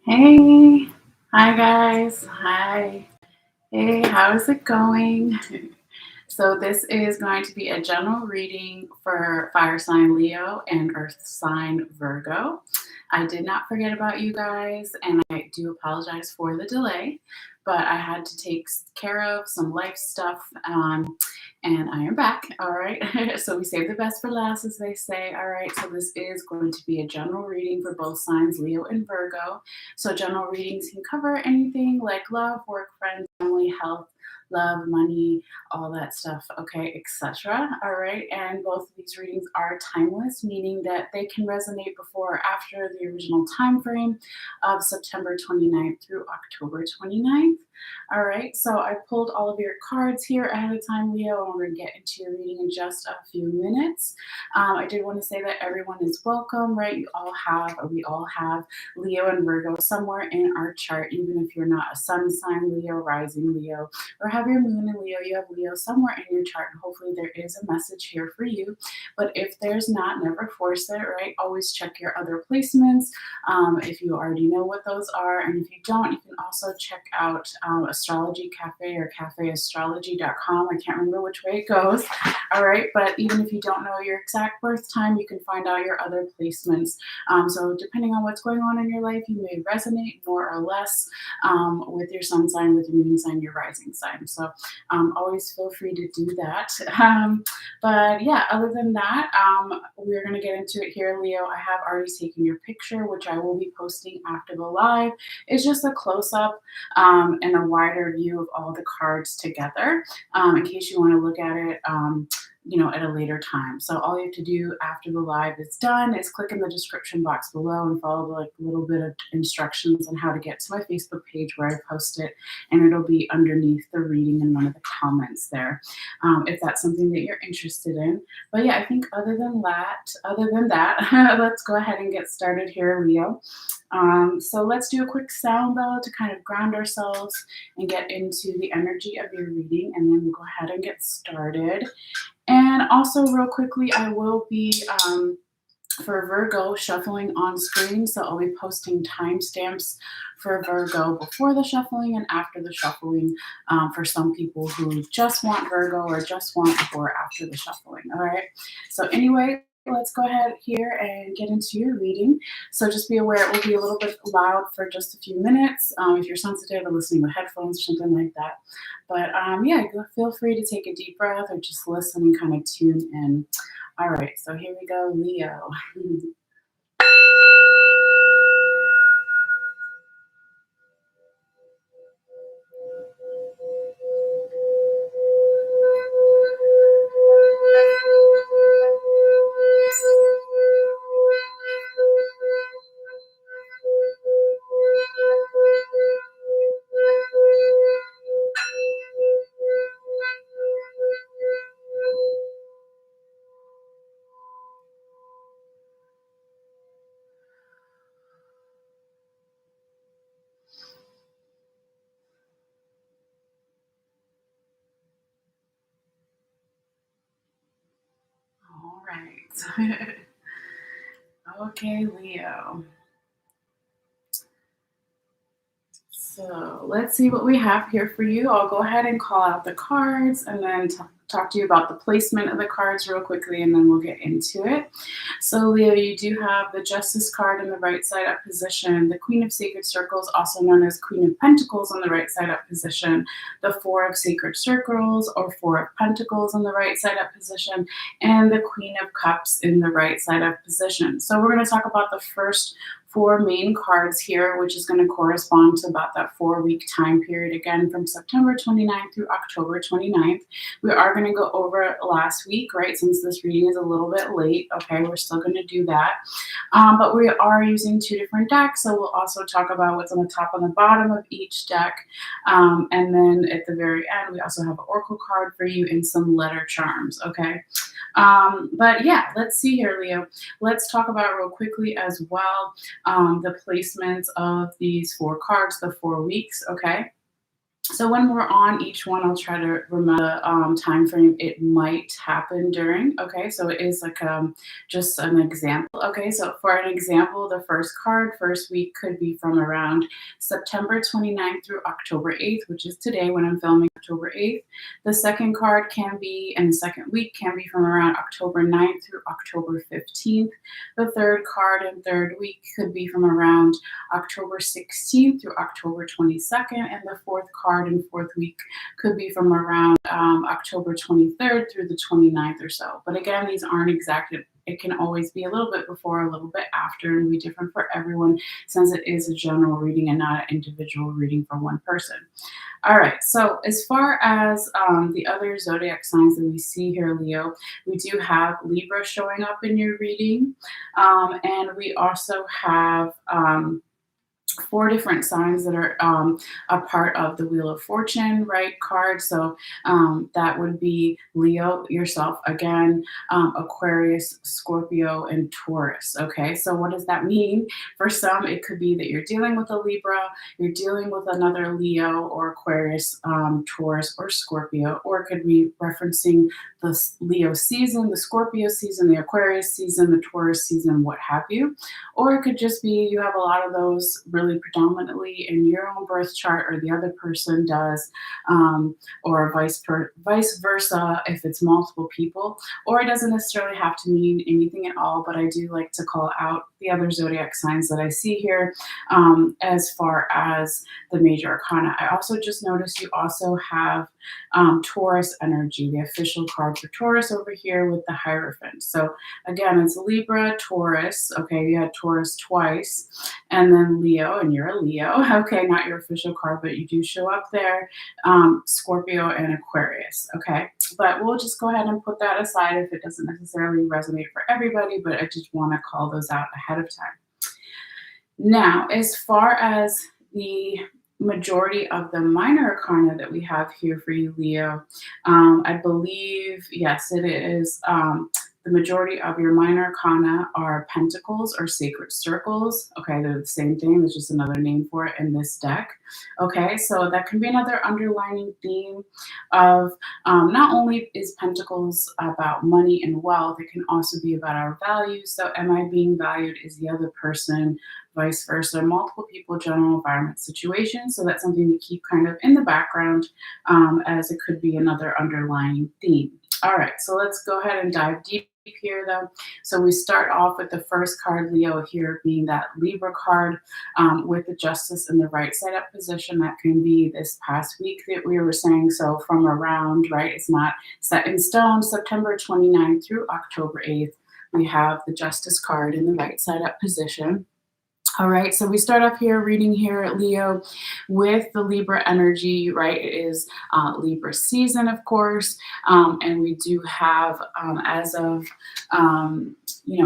Hey, hi guys. Hi. Hey, how's it going? So, this is going to be a general reading for fire sign Leo and earth sign Virgo. I did not forget about you guys, and I do apologize for the delay, but I had to take care of some life stuff, and I am back. All right. So, we save the best for last, as they say. All right. So, this is going to be a general reading for both signs, Leo and Virgo. So, general readings can cover anything like love, work, friends, family, health, love, money, all that stuff, okay, etc. All right, and both of these readings are timeless, meaning that they can resonate before or after the original time frame of September 29th through October 29th. All right, so I pulled all of your cards here ahead of time, Leo, and we're going to get into your reading in just a few minutes. I did want to say that everyone is welcome, right? You all have, or we all have Leo and Virgo somewhere in our chart, even if you're not a sun sign Leo, rising Leo, or have your moon in Leo, you have Leo somewhere in your chart, and hopefully there is a message here for you. But if there's not, never force it, right? Always check your other placements if you already know what those are. And if you don't, you can also check out Astrology Cafe or cafeastrology.com. I can't remember which way it goes. All right. But even if you don't know your exact birth time, you can find out your other placements. So depending on what's going on in your life, you may resonate more or less with your sun sign, with your moon sign, your rising sign. So always feel free to do that. But yeah, other than that, we're going to get into it here, Leo. I have already taken your picture, which I will be posting after the live. It's just a close up and a wider view of all the cards together in case you want to look at it. At a later time. So all you have to do after the live is done is click in the description box below and follow like a little bit of instructions on how to get to my Facebook page where I post it, and it'll be underneath the reading in one of the comments there, if that's something that you're interested in. But yeah, I think other than that, let's go ahead and get started here, Leo. So let's do a quick sound bell to kind of ground ourselves and get into the energy of your reading, and then we'll go ahead and get started. And also, real quickly, I will be for Virgo shuffling on screen. So I'll be posting timestamps for Virgo before the shuffling and after the shuffling for some people who just want Virgo or just want before or after the shuffling. All right. So, anyway, let's go ahead here and get into your reading. So just be aware it will be a little bit loud for just a few minutes if you're sensitive or listening with headphones or something like that. But yeah, feel free to take a deep breath or just listen and kind of tune in. All right, so here we go, Leo. All right. Okay, Leo. So let's see what we have here for you. I'll go ahead and call out the cards and then talk to you about the placement of the cards real quickly, and then we'll get into it. So, Leo, you do have the Justice card in the right side up position, the Queen of Sacred Circles, also known as Queen of Pentacles, on the right side up position, the Four of Sacred Circles or Four of Pentacles on the right side up position, and the Queen of Cups in the right side up position. So we're going to talk about the first four main cards here, which is going to correspond to about that 4-week time period, again, from September 29th through October 29th. We are going to go over last week, right, since this reading is a little bit late. Okay, we're still going to do that. But we are using two different decks, so we'll also talk about what's on the top and the bottom of each deck. And then at the very end, we also have an oracle card for you and some letter charms, okay? But yeah, let's see here, Leo. Let's talk about real quickly as well the placements of these four cards, the 4 weeks, okay? So when we're on each one, I'll try to remember the time frame it might happen during. Okay, so it is like just an example. Okay, so for an example, the first card, first week could be from around September 29th through October 8th, which is today when I'm filming October 8th. The second card can be, and the second week can be from around October 9th through October 15th. The third card and third week could be from around October 16th through October 22nd, and the fourth card and fourth week could be from around October 23rd through the 29th or so. But again, these aren't exact. It can always be a little bit before, a little bit after, and be different for everyone since it is a general reading and not an individual reading for one person. All right, so as far as the other zodiac signs that we see here, Leo, we do have Libra showing up in your reading, and we also have four different signs that are a part of the Wheel of Fortune, right, card. So that would be Leo, yourself again, Aquarius, Scorpio, and Taurus. Okay, so what does that mean? For some, it could be that you're dealing with a Libra, you're dealing with another Leo or Aquarius, Taurus, or Scorpio, or it could be referencing the Leo season, the Scorpio season, the Aquarius season, the Taurus season, what have you. Or it could just be you have a lot of those really predominantly in your own birth chart, or the other person does, or vice versa if it's multiple people. Or it doesn't necessarily have to mean anything at all, but I do like to call out the other zodiac signs that I see here as far as the major arcana. I also just noticed you also have Taurus energy, the official card for Taurus over here with the Hierophant. So again, it's Libra, Taurus. Okay, you had Taurus twice, and then Leo, and you're a Leo. Okay, not your official card, but you do show up there. Scorpio and Aquarius. Okay, but we'll just go ahead and put that aside if it doesn't necessarily resonate for everybody, but I just want to call those out ahead of time. Now, as far as the majority of the minor arcana that we have here for you, Leo, I believe, yes, it is. The majority of your minor arcana are pentacles or sacred circles. Okay, they're the same thing. There's just another name for it in this deck. Okay, so that can be another underlining theme of not only is pentacles about money and wealth, it can also be about our values. So, am I being valued? Is the other person? Vice versa, multiple people, general environment situations. So that's something to keep kind of in the background as it could be another underlying theme. All right, so let's go ahead and dive deep here though. So we start off with the first card, Leo, here being that Libra card with the Justice in the right side up position. That can be this past week that we were saying. So from around, right, it's not set in stone, September 29th through October 8th, we have the Justice card in the right side up position. All right, so we start off here reading here at Leo with the Libra energy, right? It is Libra season, of course, and we do have, as of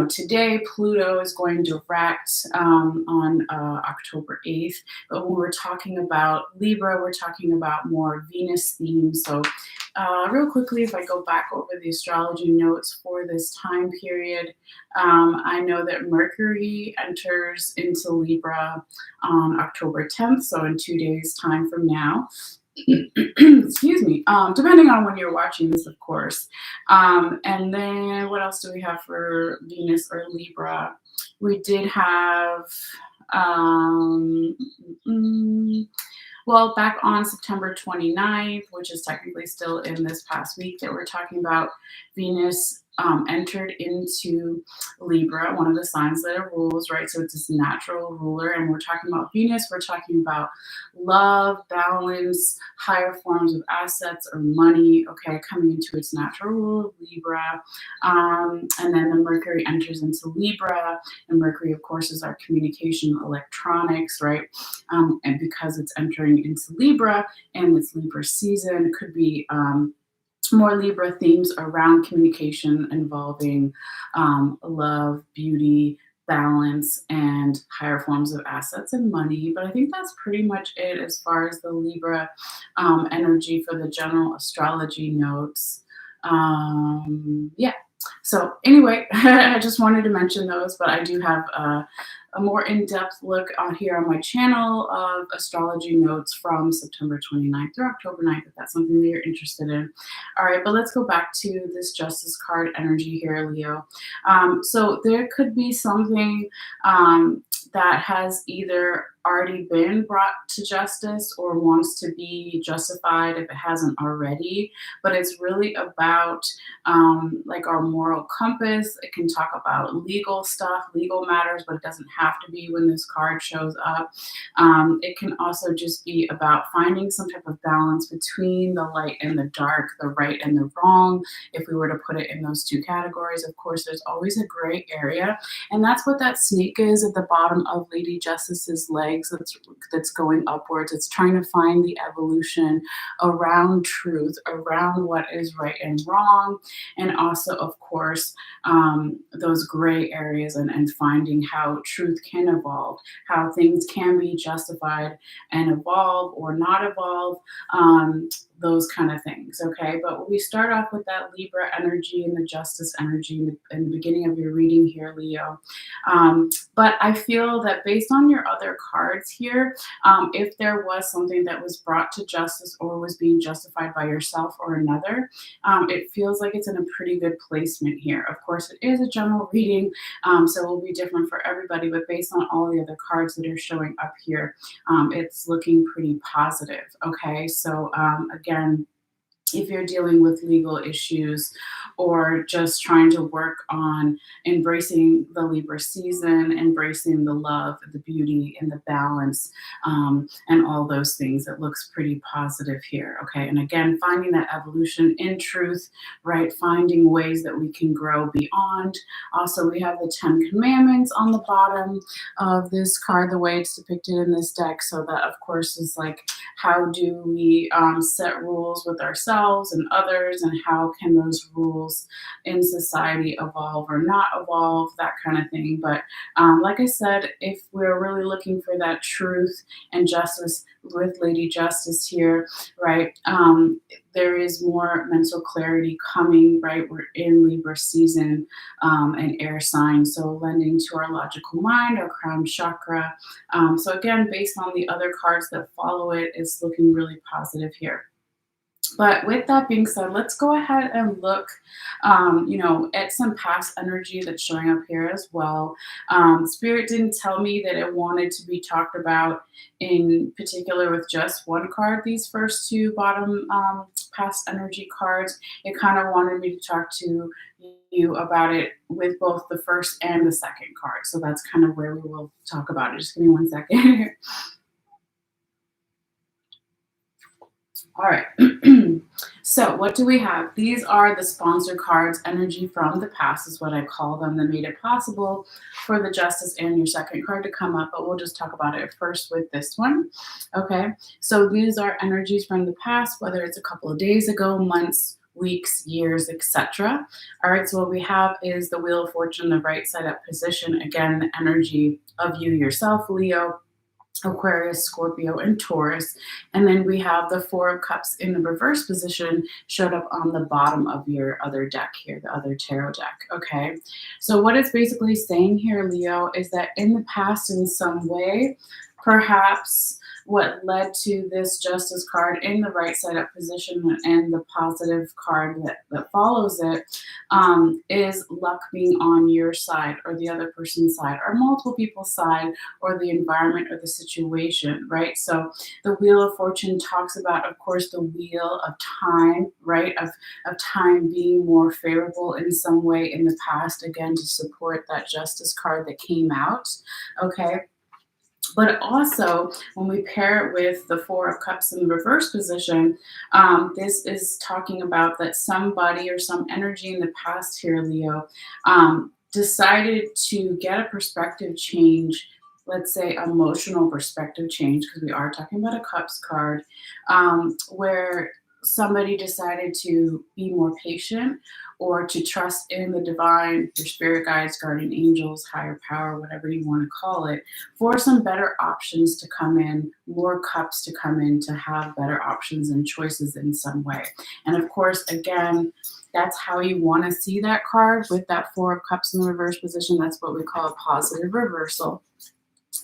today, Pluto is going direct on October 8th. But when we're talking about Libra, we're talking about more Venus themes. So real quickly, if I go back over the astrology notes for this time period, I know that Mercury enters into Libra on October 10th, so in 2 days' time from now. Excuse me, depending on when you're watching this, of course. And then what else do we have for Venus or Libra? We did have, well, back on September 29th, which is technically still in this past week that we're talking about, Venus entered into Libra, one of the signs that it rules, right? So it's this natural ruler. And we're talking about Venus, we're talking about love, balance, higher forms of assets or money, okay, coming into its natural rule, Libra. And then the Mercury enters into Libra. And Mercury, of course, is our communication electronics, right? And because it's entering into Libra and it's Libra season, it could be more Libra themes around communication involving love, beauty, balance, and higher forms of assets and money. But I think that's pretty much it as far as the Libra energy for the general astrology notes. Yeah. So anyway, I just wanted to mention those, but I do have a more in-depth look on here on my channel of astrology notes from September 29th through October 9th, if that's something that you're interested in. All right, but let's go back to this Justice card energy here, Leo. So there could be something that has either already been brought to justice or wants to be justified if it hasn't already. But it's really about like our moral compass. It can talk about legal stuff, legal matters, but it doesn't have to be when this card shows up. It can also just be about finding some type of balance between the light and the dark, the right and the wrong. If we were to put it in those two categories, of course, there's always a gray area. And that's what that snake is at the bottom of Lady Justice's legs that's going upwards. It's trying to find the evolution around truth, around what is right and wrong, and also, of course, those gray areas and finding how truth can evolve, how things can be justified and evolve or not evolve. Those kind of things, okay? But we start off with that Libra energy and the Justice energy in the beginning of your reading here, Leo. But I feel that based on your other cards here, if there was something that was brought to justice or was being justified by yourself or another, it feels like it's in a pretty good placement here. Of course, it is a general reading, so it will be different for everybody, but based on all the other cards that are showing up here, it's looking pretty positive, okay? So again, if you're dealing with legal issues or just trying to work on embracing the Libra season, embracing the love, the beauty, and the balance, and all those things, it looks pretty positive here. Okay. And again, finding that evolution in truth, right? Finding ways that we can grow beyond. Also, we have the 10 Commandments on the bottom of this card, the way it's depicted in this deck. So that, of course, is like, how do we set rules with ourselves and others, and how can those rules in society evolve or not evolve, that kind of thing. But like I said, if we're really looking for that truth and justice with Lady Justice here, right, there is more mental clarity coming, right? We're in Libra season and air sign, so lending to our logical mind, our crown chakra. So again, based on the other cards that follow it, it's looking really positive here. But with that being said, let's go ahead and look, at some past energy that's showing up here as well. Spirit didn't tell me that it wanted to be talked about in particular with just one card, these first two bottom past energy cards. It kind of wanted me to talk to you about it with both the first and the second card. So that's kind of where we will talk about it. Just give me 1 second. All right. So what do we have? These are the sponsor cards, energy from the past is what I call them, that made it possible for the Justice and your second card to come up, but we'll just talk about it first with this one. Okay. So these are energies from the past, whether it's a couple of days ago, months, weeks, years, etc. All right, so what we have is the Wheel of Fortune, the right side up position. Again, the energy of you yourself, Leo, Aquarius, Scorpio, and Taurus. And then we have the Four of Cups in the reverse position showed up on the bottom of your other deck here, the other tarot deck. Okay. So what it's basically saying here, Leo, is that in the past, in some way, perhaps what led to this Justice card in the right side up position and the positive card that follows it is luck being on your side or the other person's side or multiple people's side or the environment or the situation, right? So the Wheel of Fortune talks about, of course, the wheel of time, right? Of time being more favorable in some way in the past, again, to support that Justice card that came out, okay? But also, when we pair it with the Four of Cups in the reverse position, this is talking about that somebody or some energy in the past here, Leo, decided to get a perspective change, let's say emotional perspective change, because we are talking about a Cups card, where somebody decided to be more patient or to trust in the divine, your spirit guides, guardian angels, higher power, whatever you want to call it, for some better options to come in, more cups to come in, to have better options and choices in some way. And of course, again, that's how you want to see that card with that Four of Cups in the reverse position. That's what we call a positive reversal.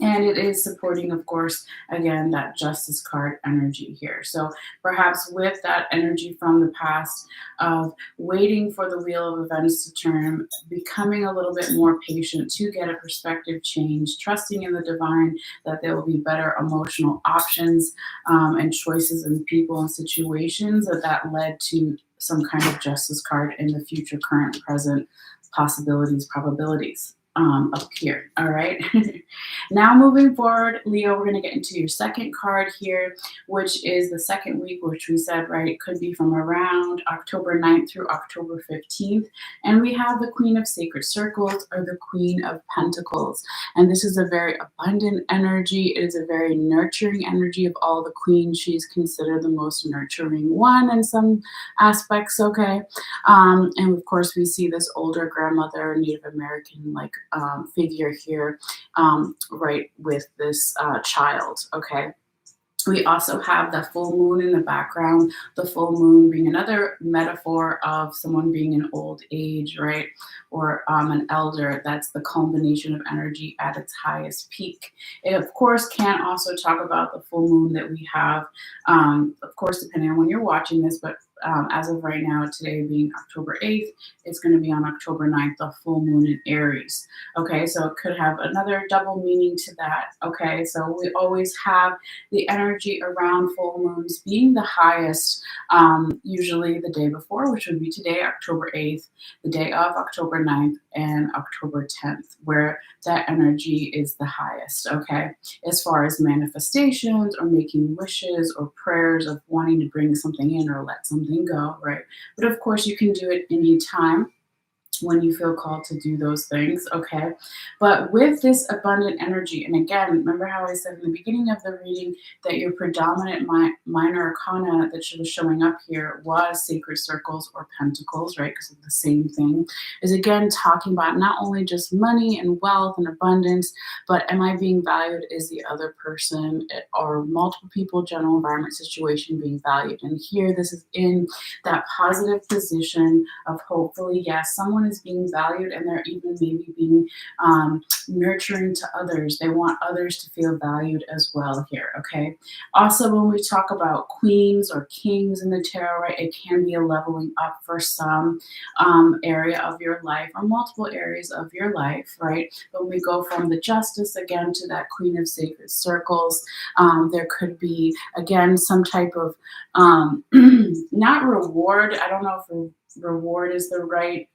And it is supporting, of course, again, that Justice card energy here. So perhaps with that energy from the past of waiting for the wheel of events to turn, becoming a little bit more patient to get a perspective change, trusting in the divine that there will be better emotional options and choices and people and situations that led to some kind of Justice card in the future, current, present possibilities, probabilities up here. All right. Now moving forward, Leo, we're going to get into your second card here, which is the second week, which we said, right, could be from around October 9th through October 15th. And we have the Queen of Sacred Circles or the Queen of Pentacles. And this is a very abundant energy. It is a very nurturing energy. Of all the queens, she's considered the most nurturing one in some aspects, okay? And of course, we see this older grandmother, Native American like figure here, right, with this child, okay? We also have the full moon in the background, the full moon being another metaphor of someone being in old age, right? Or an elder. That's the culmination of energy at its highest peak. It, of course, can also talk about the full moon that we have, of course, depending on when you're watching this, but as of right now, today being October 8th, it's going to be on October 9th, the full moon in Aries. Okay, so it could have another double meaning to that. Okay, so we always have the energy around full moons being the highest, usually the day before, which would be today, October 8th, the day of October 9th, and October 10th, where that energy is the highest, okay? As far as manifestations or making wishes or prayers of wanting to bring something in or let something go, right? But of course, you can do it anytime when you feel called to do those things, okay? But with this abundant energy, and again, remember how I said in the beginning of the reading that your predominant minor arcana that was showing up here was Sacred Circles or Pentacles, right? Because of the same thing, is again talking about not only just money and wealth and abundance, but am I being valued? Is the other person or multiple people, general environment situation being valued? And here, this is in that positive position of hopefully, yes, someone is being valued and they're even maybe being nurturing to others. They want others to feel valued as well here, okay? Also, when we talk about queens or kings in the tarot, right, it can be a leveling up for some area of your life or multiple areas of your life, right? When we go from the Justice again to that Queen of Sacred Circles, there could be, again, some type of, not reward. I don't know if reward is the right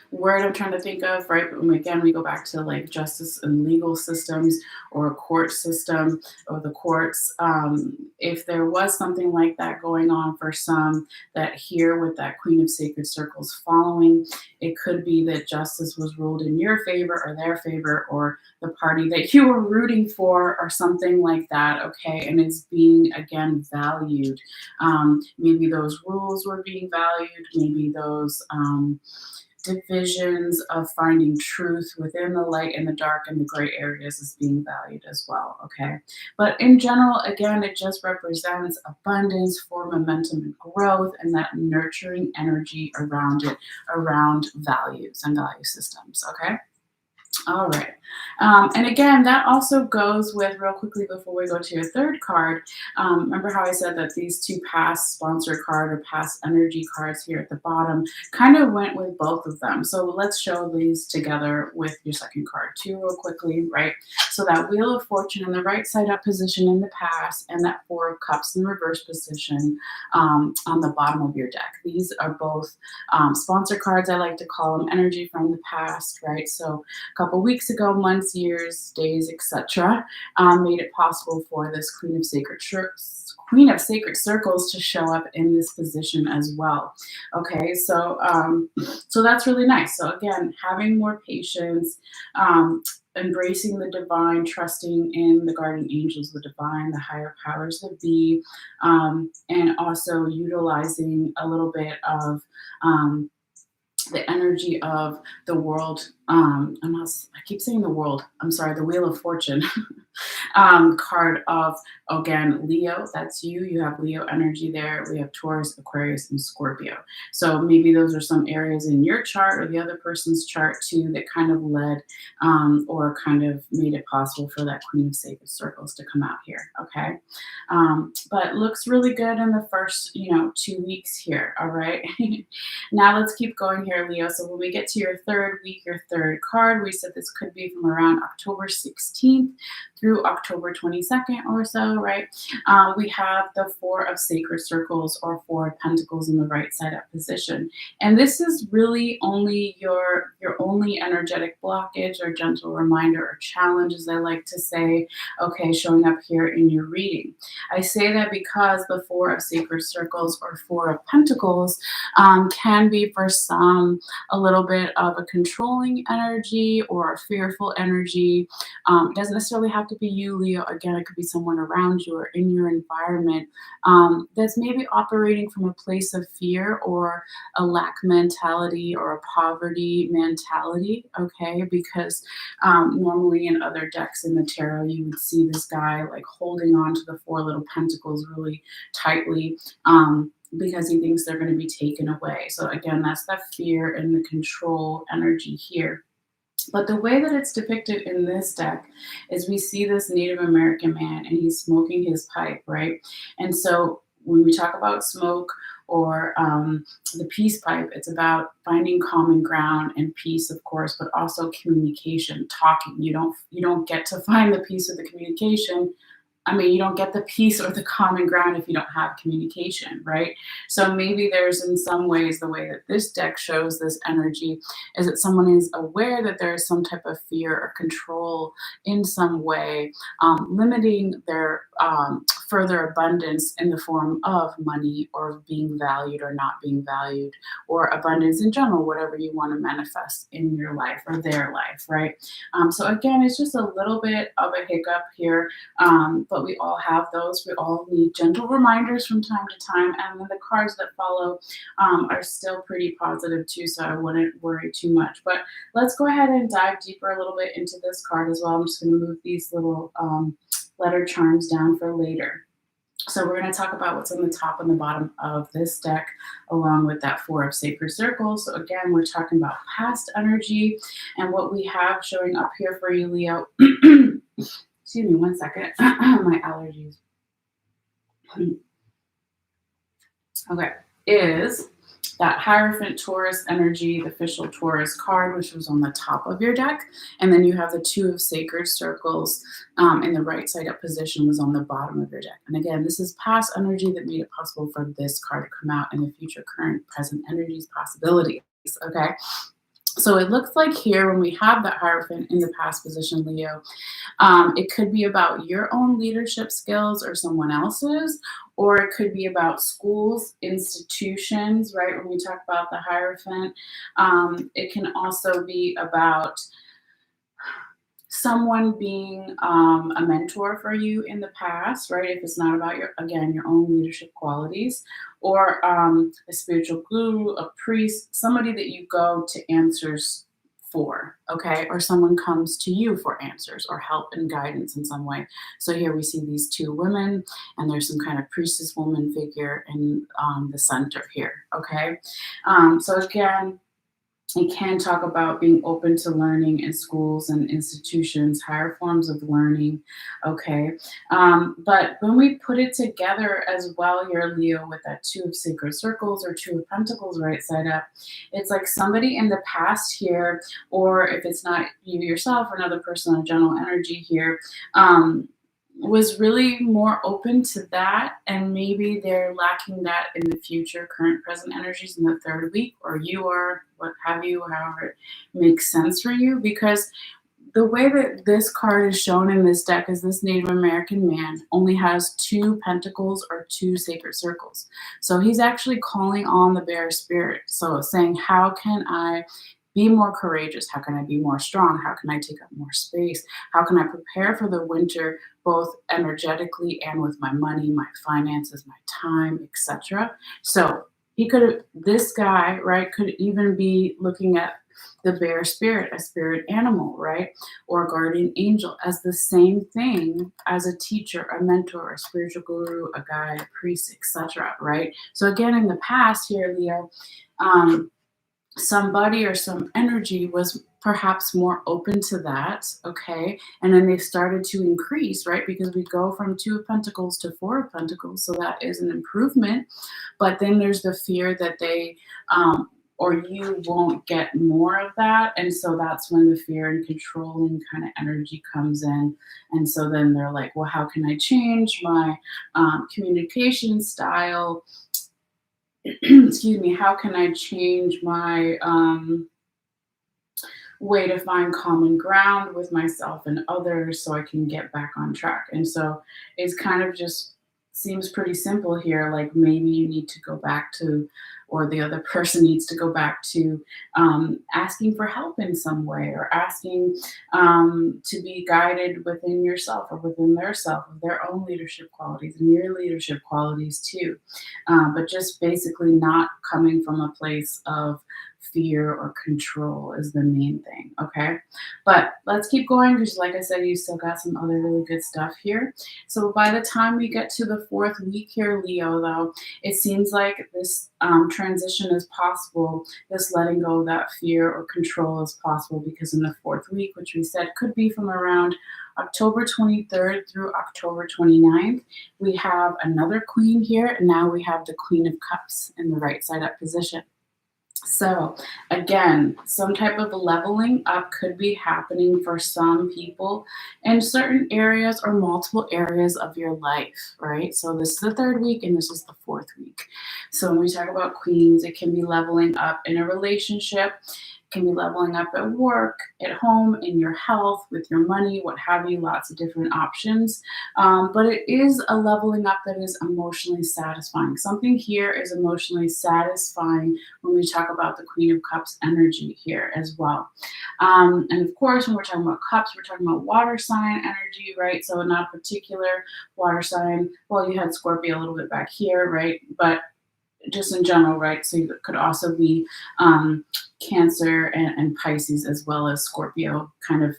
word I'm trying to think of, right? But again, we go back to like justice and legal systems or a court system or the courts. If there was something like that going on for some, that here with that Queen of Sacred Circles following, it could be that justice was ruled in your favor or their favor or the party that you were rooting for or something like that, okay? And it's being, again, valued. Maybe those rules were being valued, maybe those divisions of finding truth within the light and the dark and the gray areas is being valued as well, okay? But in general, again, it just represents abundance for momentum and growth and that nurturing energy around it, around values and value systems, okay? All right. And again, that also goes with, real quickly before we go to your third card, remember how I said that these two past sponsor card or past energy cards here at the bottom kind of went with both of them. So let's show these together with your second card too real quickly, right? So that Wheel of Fortune in the right side up position in the past and that Four of Cups in reverse position on the bottom of your deck. These are both sponsor cards. I like to call them energy from the past, right? So a couple weeks ago, months, years, days, etc., made it possible for this Queen of Sacred Circles to show up in this position as well. Okay, so so that's really nice. So again, having more patience, embracing the divine, trusting in the guardian angels, the divine, the higher powers that be, and also utilizing a little bit of the energy of the world I keep saying the world. I'm sorry, the Wheel of Fortune card of, again, Leo. That's you. You have Leo energy there. We have Taurus, Aquarius, and Scorpio. So maybe those are some areas in your chart or the other person's chart too that kind of led or kind of made it possible for that Queen of Sacred Circles to come out here. Okay. But looks really good in the first, 2 weeks here. All right. Now let's keep going here, Leo. So when we get to your third week, your third card, we said this could be from around October 16th through October 22nd or so, right? We have the Four of Sacred Circles or Four of Pentacles in the right side up position. And this is really only your only energetic blockage or gentle reminder or challenge, as I like to say, okay, showing up here in your reading. I say that because the Four of Sacred Circles or Four of Pentacles can be for some a little bit of a controlling energy or a fearful energy. It doesn't necessarily have to be you, Leo. Again, it could be someone around you or in your environment that's maybe operating from a place of fear or a lack mentality or a poverty mentality, okay? Because normally in other decks in the tarot, you would see this guy like holding on to the four little pentacles really tightly. Because he thinks they're going to be taken away. So again, that's that fear and the control energy here. But the way that it's depicted in this deck is we see this Native American man and he's smoking his pipe, right? And so when we talk about smoke or the peace pipe, it's about finding common ground and peace, of course, but also communication, talking. You don't get to find the peace or the communication. You don't get the peace or the common ground if you don't have communication, right? So maybe there's in some ways the way that this deck shows this energy is that someone is aware that there is some type of fear or control in some way, limiting their further abundance in the form of money or being valued or not being valued, or abundance in general, whatever you want to manifest in your life or their life, right? So again, it's just a little bit of a hiccup here, but we all have those. We all need gentle reminders from time to time, and then the cards that follow are still pretty positive too, so I wouldn't worry too much. But let's go ahead and dive deeper a little bit into this card as well. I'm just going to move these little letter charms down for later. So we're going to talk about what's on the top and the bottom of this deck, along with that Four of Sacred Circles. So again, we're talking about past energy, and what we have showing up here for you, Leo. Excuse me, one second. My allergies. Okay, is that Hierophant Taurus energy, the official Taurus card, which was on the top of your deck. And then you have the Two of Sacred Circles in the right side up position was on the bottom of your deck. And again, this is past energy that made it possible for this card to come out in the future, current, present energies, possibilities, okay? So it looks like here when we have that Hierophant in the past position, Leo, it could be about your own leadership skills or someone else's, or it could be about schools, institutions, right? When we talk about the Hierophant, it can also be about someone being a mentor for you in the past, right? If it's not about your own leadership qualities, or a spiritual guru, a priest, somebody that you go to answers for, okay? Or someone comes to you for answers or help and guidance in some way. So here we see these two women, and there's some kind of priestess woman figure in the center here, okay? So again, we can talk about being open to learning in schools and institutions, higher forms of learning, okay? But when we put it together as well here, Leo, with that Two of Sacred Circles or Two of Pentacles right side up, it's like somebody in the past here, or if it's not you yourself or another person on general energy here, was really more open to that, and maybe they're lacking that in the future, current, present energies in the third week, or you are, what have you, however it makes sense for you, because the way that this card is shown in this deck is this Native American man only has two pentacles or two sacred circles. So he's actually calling on the bear spirit. So saying, how can I be more courageous? How can I be more strong? How can I take up more space? How can I prepare for the winter, both energetically and with my money, my finances, my time, etc.? So he could have, this guy, right, could even be looking at the bear spirit, a spirit animal, right? Or a guardian angel as the same thing as a teacher, a mentor, a spiritual guru, a guide, a priest, etc., right? So again, in the past here, Leo, um, somebody or some energy was perhaps more open to that, okay? And then they started to increase, right? Because we go from Two of Pentacles to Four of Pentacles, so that is an improvement. But then there's the fear that they or you won't get more of that. And so that's when the fear and controlling kind of energy comes in. And so then they're like, well, how can I change my communication style? Excuse me, how can I change my way to find common ground with myself and others so I can get back on track? And so it's kind of just seems pretty simple here. Like maybe you need to go back to, or the other person needs to go back to asking for help in some way, or asking to be guided within yourself or within their self, of their own leadership qualities and your leadership qualities too. But just basically not coming from a place of fear or control is the main thing. Okay. But let's keep going because, like I said, you still got some other really good stuff here. So by the time we get to the fourth week here, Leo, though, it seems like this transition is possible. This letting go of that fear or control is possible because in the fourth week, which we said could be from around October 23rd through October 29th, we have another queen here. And now we have the Queen of Cups in the right side up position. So again, some type of leveling up could be happening for some people in certain areas or multiple areas of your life, right? So this is the third week and this is the fourth week. So when we talk about queens, it can be leveling up in a relationship, can be leveling up at work, at home, in your health, with your money, what have you, lots of different options. But it is a leveling up that is emotionally satisfying. Something here is emotionally satisfying when we talk about the Queen of Cups energy here as well. And of course, when we're talking about cups, we're talking about water sign energy, right? So not a particular water sign. Well, you had Scorpio a little bit back here, right? But just in general, right? So it could also be Cancer and Pisces as well as Scorpio, kind of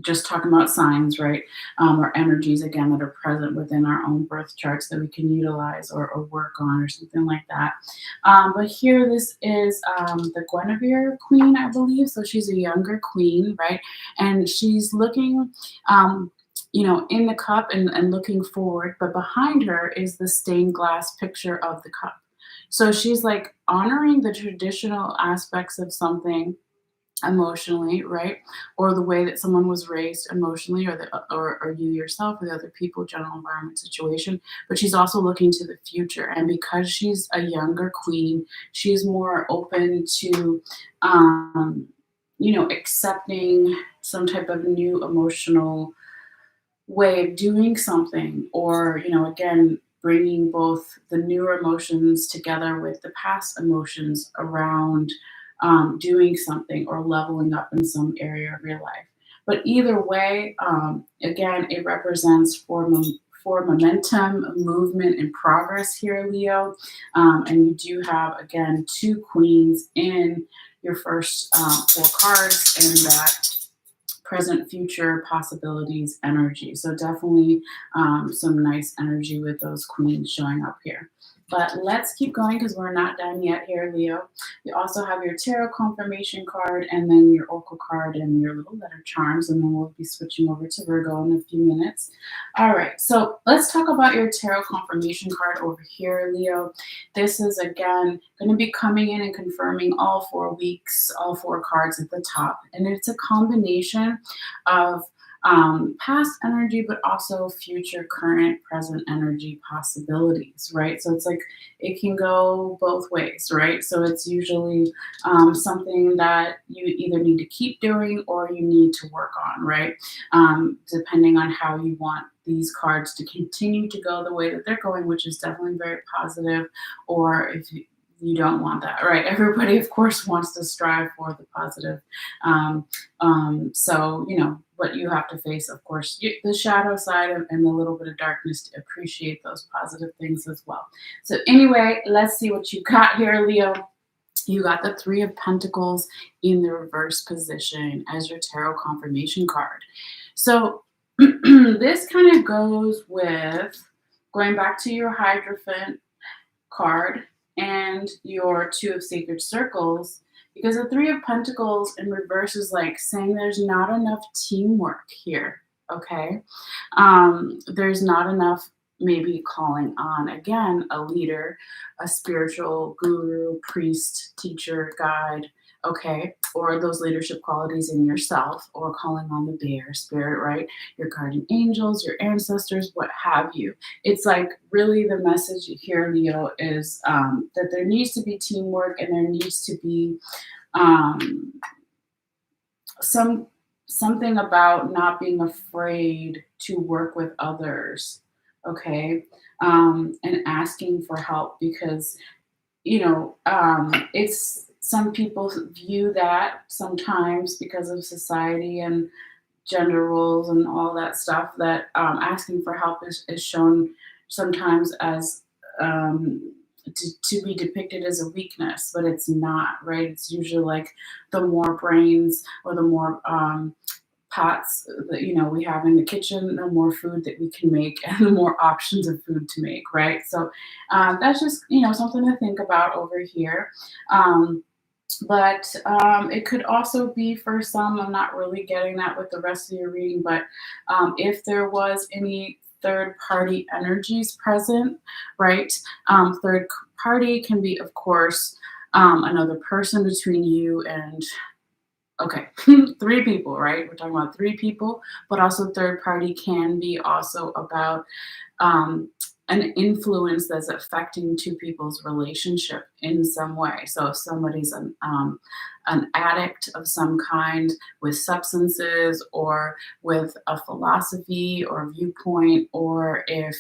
just talking about signs, right? Or energies, again, that are present within our own birth charts that we can utilize or work on or something like that. But here, this is the Guinevere queen, I believe. So she's a younger queen, right? And she's looking in the cup and looking forward, but behind her is the stained glass picture of the cup. So she's like honoring the traditional aspects of something emotionally, right? Or the way that someone was raised emotionally, or you yourself, or the other people, general environment situation. But she's also looking to the future, and because she's a younger queen, she's more open to, accepting some type of new emotional way of doing something, or again, bringing both the newer emotions together with the past emotions around doing something or leveling up in some area of your life. But either way, again, it represents for momentum, movement, and progress here, Leo. And you do have, again, two queens in your first four cards, and that present, future possibilities energy. So definitely some nice energy with those queens showing up here. But let's keep going because we're not done yet here, Leo. You also have your tarot confirmation card, and then your oracle card and your little letter charms, and then we'll be switching over to Virgo in a few minutes. All right, so let's talk about your tarot confirmation card over here, Leo. This is, again, going to be coming in and confirming all 4 weeks, all 4 cards at the top. And it's a combination of past energy, but also future, current, present energy possibilities, right? So it's like it can go both ways, right? So it's usually something that you either need to keep doing or you need to work on, right? Depending on how you want these cards to continue to go the way that they're going, which is definitely very positive, or if you don't want that, right? Everybody, of course, wants to strive for the positive. So, but you have to face, of course, the shadow side and the little bit of darkness to appreciate those positive things as well. So anyway, let's see what you got here, Leo. You got the Three of Pentacles in the reverse position as your tarot confirmation card. So this kind of goes with going back to your Hierophant card and your Two of Sacred Circles, because the Three of Pentacles in reverse is like saying there's not enough teamwork here. Okay. There's not enough, maybe calling on again a leader, a spiritual guru, priest, teacher, guide, okay, or those leadership qualities in yourself, or calling on the bear spirit, right? Your guardian angels, your ancestors, what have you. It's like really the message here, Leo, is that there needs to be teamwork, and there needs to be um, some something about not being afraid to work with others, okay, and asking for help, because it's some people view that sometimes because of society and gender roles and all that stuff, that asking for help is shown sometimes as to be depicted as a weakness, but it's not, right? It's usually like the more brains or the more pots that we have in the kitchen, the more food that we can make, and the more options of food to make, right? So that's just something to think about over here. But it could also be for some, I'm not really getting that with the rest of your reading, but if there was any third party energies present, right? Third party can be, of course, another person between you and, okay, three people, right? We're talking about three people, but also third party can be also about um, an influence that's affecting two people's relationship in some way. So if somebody's an addict of some kind with substances, or with a philosophy or viewpoint, or if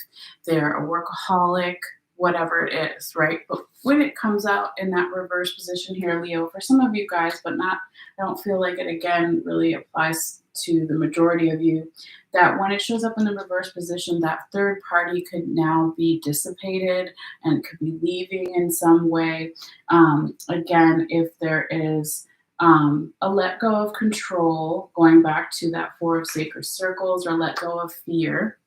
they're a workaholic, whatever it is, right? But when it comes out in that reverse position here, Leo, for some of you guys, but not, I don't feel like it again really applies to the majority of you, that when it shows up in the reverse position, that third party could now be dissipated and could be leaving in some way. Again, if there is a let go of control, going back to that Four of Sacred Circles, or let go of fear,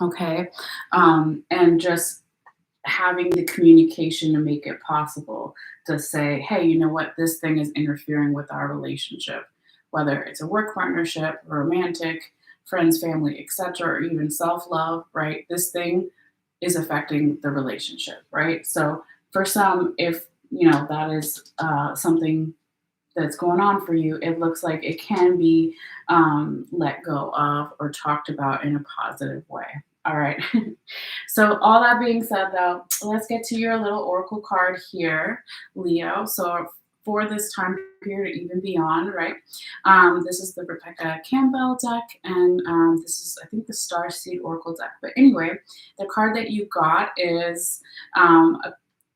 okay, and just having the communication to make it possible to say, hey, you know what, this thing is interfering with our relationship, whether it's a work partnership, romantic, friends, family, etc., or even self-love, right? This thing is affecting the relationship, right? So for some, if that is something that's going on for you, it looks like it can be let go of or talked about in a positive way. All right. So all that being said, though, let's get to your little oracle card here, Leo. So for this time period, or even beyond, right? This is the Rebecca Campbell deck, and this is, I think, the Starseed Oracle deck. But anyway, the card that you got is a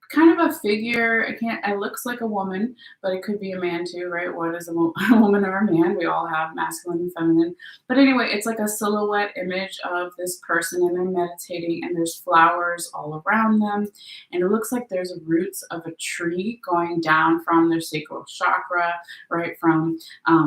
kind of a figure. It looks like a woman, but it could be a man too, right? What is a woman or a man? We all have masculine and feminine. But anyway, it's like a silhouette image of this person, and they're meditating, and there's flowers all around them. And it looks like there's roots of a tree going down from their sacral chakra, right? From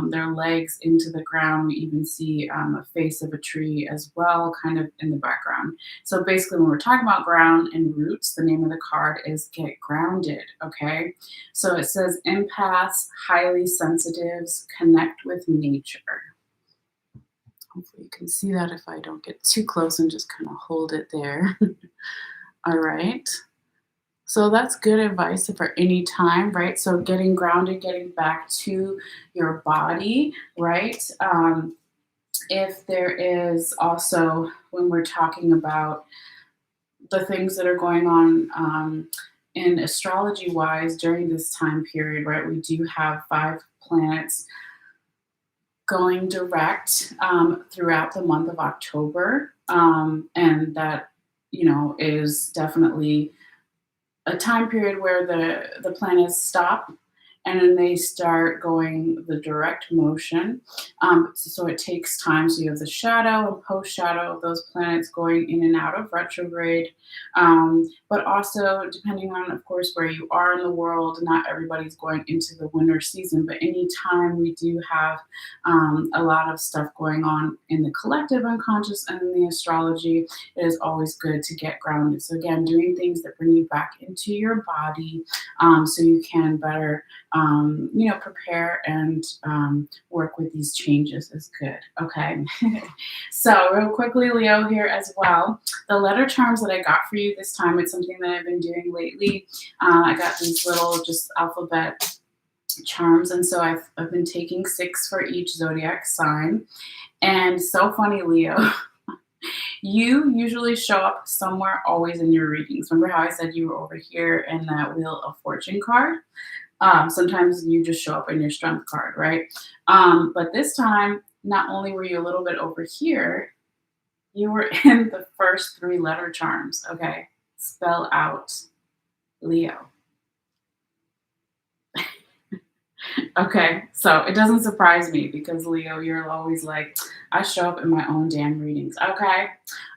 their legs into the ground. We even see a face of a tree as well, kind of in the background. So basically, when we're talking about ground and roots, the name of the card is Get Grounded, okay? So it says empaths, highly sensitives, connect with nature. Hopefully you can see that if I don't get too close and just kind of hold it there. All right. So that's good advice for any time, right? So getting grounded, getting back to your body, right? If there is also, when we're talking about the things that are going on in astrology wise during this time period, right? We do have 5 planets going direct throughout the month of October. And that, is definitely a time period where the planets stop and then they start going the direct motion. So it takes time. So you have the shadow and post shadow of those planets going in and out of retrograde. But also, depending on, of course, where you are in the world, not everybody's going into the winter season, but anytime we do have a lot of stuff going on in the collective unconscious and in the astrology, it is always good to get grounded. So, again, doing things that bring you back into your body so you can better, prepare and work with these changes is good. Okay. So, real quickly, Leo, here as well. The letter charms that I got for you this time, it's something that I've been doing lately. I got these little just alphabet charms, and so I've been taking 6 for each zodiac sign. And so funny, Leo, you usually show up somewhere always in your readings. Remember how I said you were over here in that Wheel of Fortune card? Sometimes you just show up in your strength card, right? But this time, not only were you a little bit over here, you were in the first 3 letter charms, okay? Spell out Leo. Okay, so it doesn't surprise me because Leo, you're always like, I show up in my own damn readings. Okay,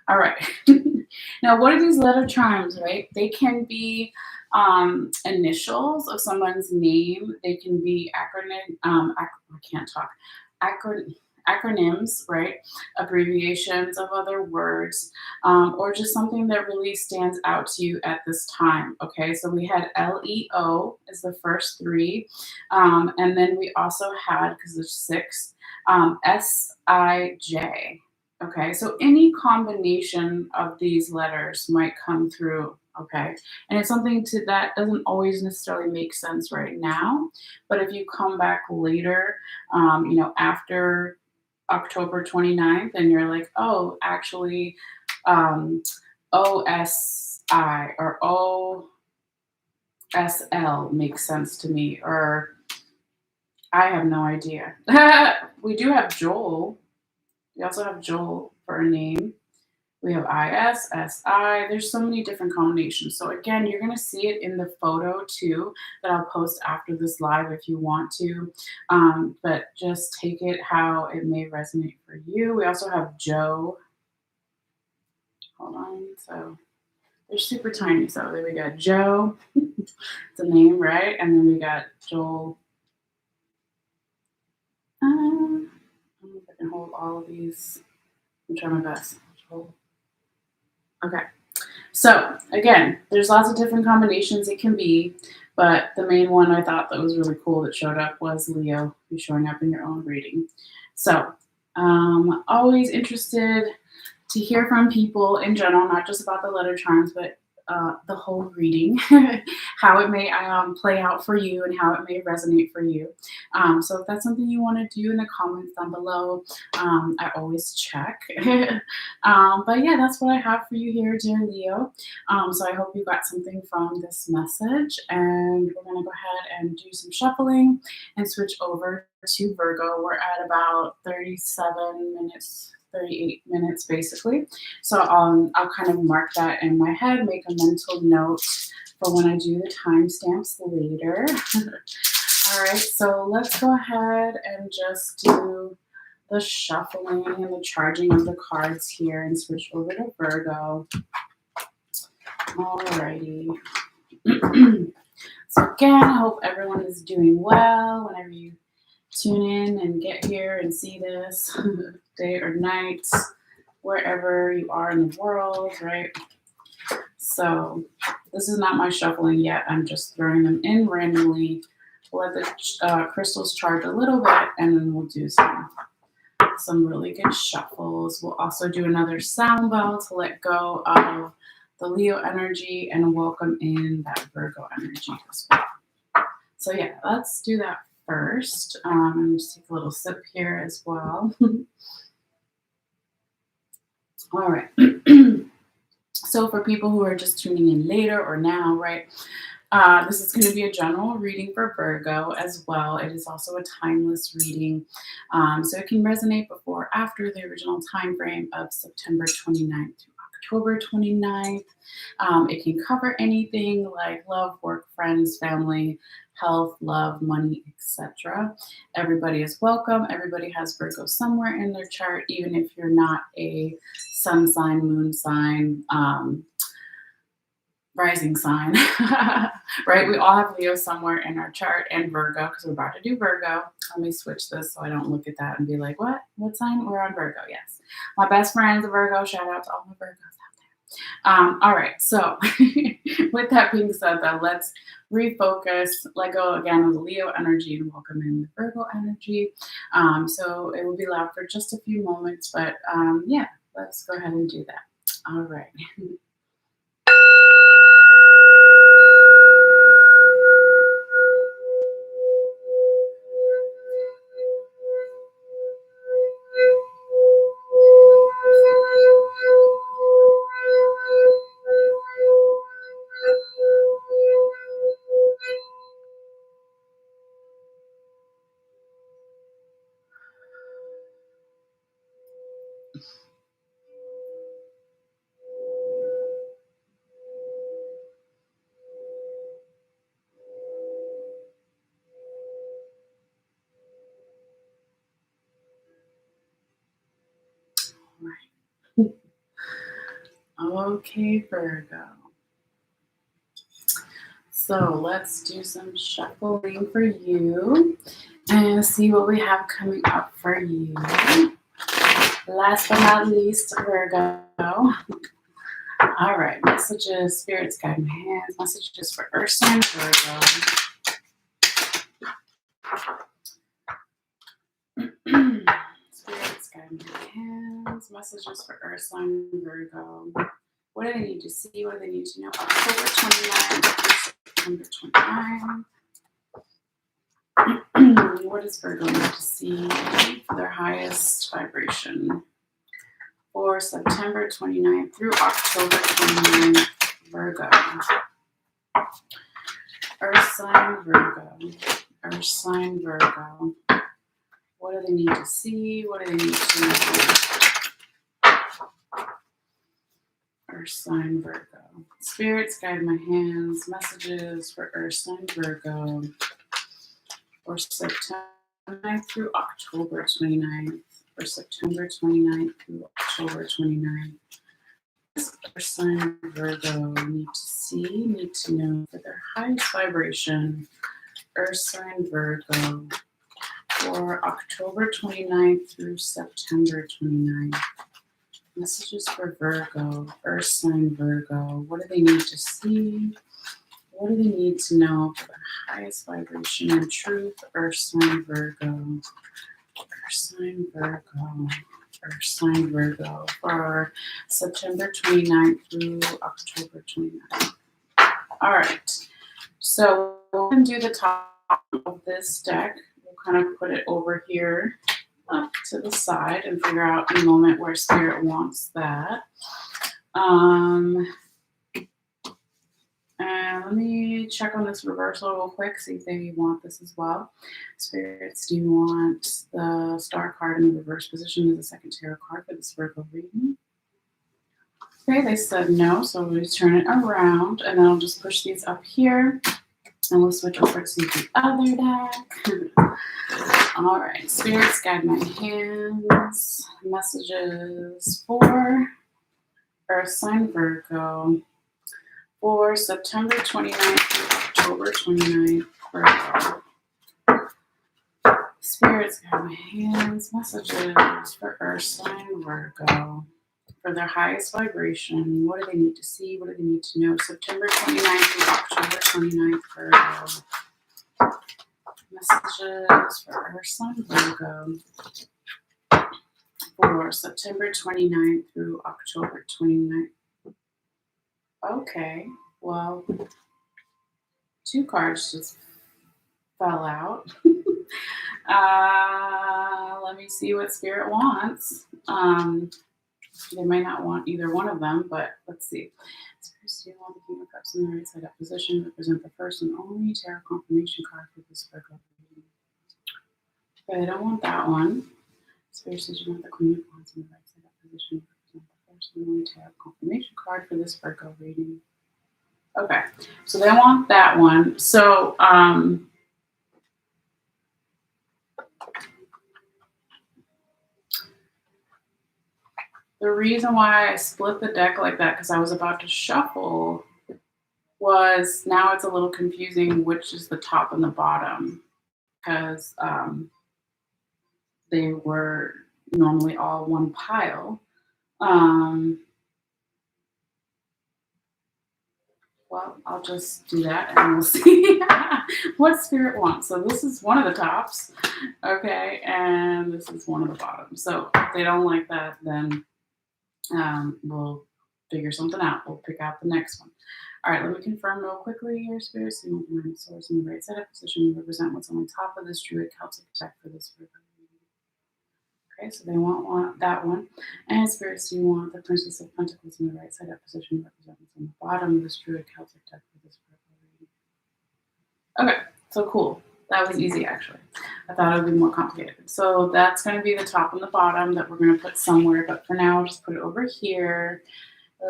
all right. Now, what are these letter charms, right? They can be initials of someone's name. They can be I can't talk. Acron- Acronyms, right? Abbreviations of other words, or just something that really stands out to you at this time. Okay, so we had LEO as the first 3, and then we also had, because there's 6, SIJ. Okay, so any combination of these letters might come through. Okay, and it's something to that doesn't always necessarily make sense right now, but if you come back later, after October 29th, and you're like, oh, actually, um, OSI or OSL makes sense to me, or I have no idea. We do have Joel. We also have Joel for a name. We have IS, SI. There's so many different combinations. So again, you're going to see it in the photo too that I'll post after this live if you want to. But just take it how it may resonate for you. We also have Joe. Hold on. So they're super tiny. So there we go. Joe. It's a name, right? And then we got Joel. I don't know if I can hold all of these. I'm trying my best. Joel. Okay. So again, there's lots of different combinations it can be, but the main one I thought that was really cool that showed up was Leo, who's showing up in your own reading. So always interested to hear from people in general, not just about the letter charms, but the whole reading, how it may play out for you and how it may resonate for you. So if that's something you want to do in the comments down below, I always check. But yeah, that's what I have for you here, dear Leo. So I hope you got something from this message, and we're going to go ahead and do some shuffling and switch over to Virgo. We're at about 37 minutes. 38 minutes basically. So I'll kind of mark that in my head, make a mental note for when I do the timestamps later. All right, so let's go ahead and just do the shuffling and the charging of the cards here and switch over to Virgo. Alrighty. So again, I hope everyone is doing well whenever you tune in and get here and see this day or night, wherever you are in the world, right? So this is not my shuffling yet. I'm just throwing them in randomly. Let the crystals charge a little bit, and then we'll do some really good shuffles. We'll also do another sound bell to let go of the Leo energy and welcome in that Virgo energy as well. So yeah, let's do that first. And just take a little sip here as well. All right. So for people who are just tuning in later or now, right, this is going to be a general reading for Virgo as well. It is also a timeless reading. So it can resonate before or after the original time frame of September 29th through October 29th. It can cover anything like love, work, friends, family, health, love, money, etc. Everybody is welcome. Everybody has Virgo somewhere in their chart, even if you're not a sun sign, moon sign, rising sign, right? We all have Leo somewhere in our chart and Virgo because we're about to do Virgo. Let me switch this so I don't look at that and be like, what? What sign? We're on Virgo, yes. My best friend's a Virgo. Shout out to all my Virgos out there. All right, so with that being said, though, let's refocus, let go again of the Leo energy and welcome in the Virgo energy. So it will be loud for just a few moments, but yeah, let's go ahead and do that. All right. Right. Okay, Virgo. So let's do some shuffling for you and see what we have coming up for you. Last but not least, Virgo. All right, messages, spirits, guide my hands, messages for Earth sign, Virgo. Spirits, guide my hands, messages for Earth sign, Virgo. What do they need to see? What do they need to know? October 29th, September 29th. What does Virgo need to see for their highest vibration? For September 29th through October 29th, Virgo. Earth sign, Virgo. Earth sign, Virgo. What do they need to see? What do they need to know? Earth sign, Virgo. Spirits, guide my hands. Messages for Earth sign, Virgo. For September 9th through October 29th. For September 29th through October 29th. Earth sign, Virgo need to see, need to know for their highest vibration. Earth sign, Virgo. For October 29th through September 29th. Messages for Virgo, Earth sign, Virgo. What do they need to see? What do they need to know for their highest vibration and truth? Earth sign, Virgo. Earth sign, Virgo. Earth sign, Virgo. For September 29th through October 29th. All right. So we'll do the top of this deck. We'll kind of put it over here up to the side and figure out in a moment where Spirit wants that. And let me check on this reversal real quick, see if they want this as well. Spirits, do you want the star card in the reverse position as a second tarot card for this Virgo reading? Okay, they said no, so we'll just turn it around and then I'll just push these up here and we'll switch over to the other deck. All right, spirits, guide my hands. Messages for Earth sign, Virgo. For September 29th through October 29th, Virgo. Spirits, guide my hands. Messages for Earth sign, Virgo. For their highest vibration, what do they need to see? What do they need to know? September 29th through October 29th, Virgo. Messages for Earth sign, Virgo. For September 29th through October 29th. Okay, well, two cards just fell out. Let me see what Spirit wants. They might not want either one of them, but let's see. Spirits, do you want the King of Cups in the right side up position? Represent the first and only tarot confirmation card for this Virgo reading. Okay, I don't want that one. Spirits, do you want the Queen of Wands in the right side up position? Represent the first and only tarot confirmation card for this Virgo reading. Okay, so they want that one. So the reason why I split the deck like that, because I was about to shuffle, was now it's a little confusing which is the top and the bottom, because they were normally all one pile. Well, I'll just do that and we'll see what spirit wants. So this is one of the tops, okay, and this is one of the bottoms. So if they don't like that, then we'll figure something out. We'll pick out the next one. All right, let me confirm real quickly here, Spirit. So you want the nine of swords in the right side of position. You represent what's on the top of this druid Celtic deck for this Virgo. Okay, so they want that one. And Spirits, you want the Princess of Pentacles in the right side up position, represent what's on the bottom of this druid Celtic deck for this Virgo. Okay, so cool. That was easy, actually. I thought it would be more complicated. So that's going to be the top and the bottom that we're going to put somewhere. But for now, I'll just put it over here.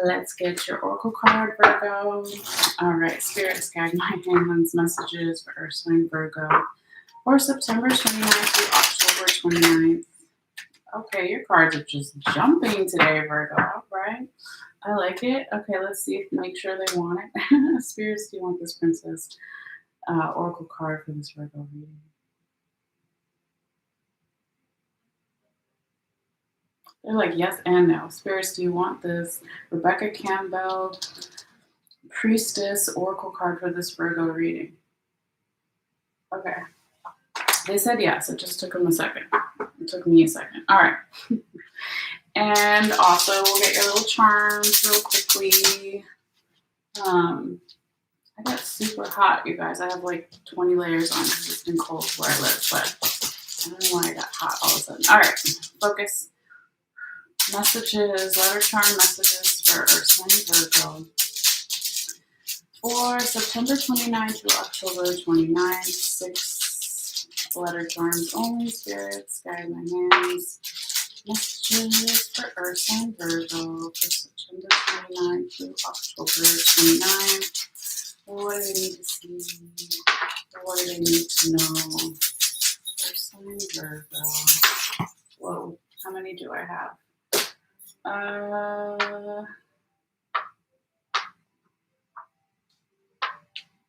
Let's get your Oracle card, Virgo. All right, Spirits, guide my hands, messages for Earth sign Virgo for September 29th through October 29th. Okay, your cards are just jumping today, Virgo. All right. I like it. Okay, let's see if make sure they want it. Spirits, do you want this Princess Oracle card for this Virgo reading? They're like yes and no. Spirits, do you want this Rebecca Campbell Priestess Oracle card for this Virgo reading? Okay. They said yes. It just took them a second. It took me a second. All right. And also, we'll get your little charms real quickly. I got super hot, you guys. I have like 20 layers on because it's been cold where I live, but I don't know why I got hot all of a sudden. All right, focus. Messages, letter charm messages for Earth sign Virgo for September 29th through October 29th. 6 letter charms only. Spirits, guide my hands. Messages for Earth sign Virgo for September 29th through October 29th. What do they need to see? What do they need to know? Earth sign Virgo. Whoa, how many do I have? All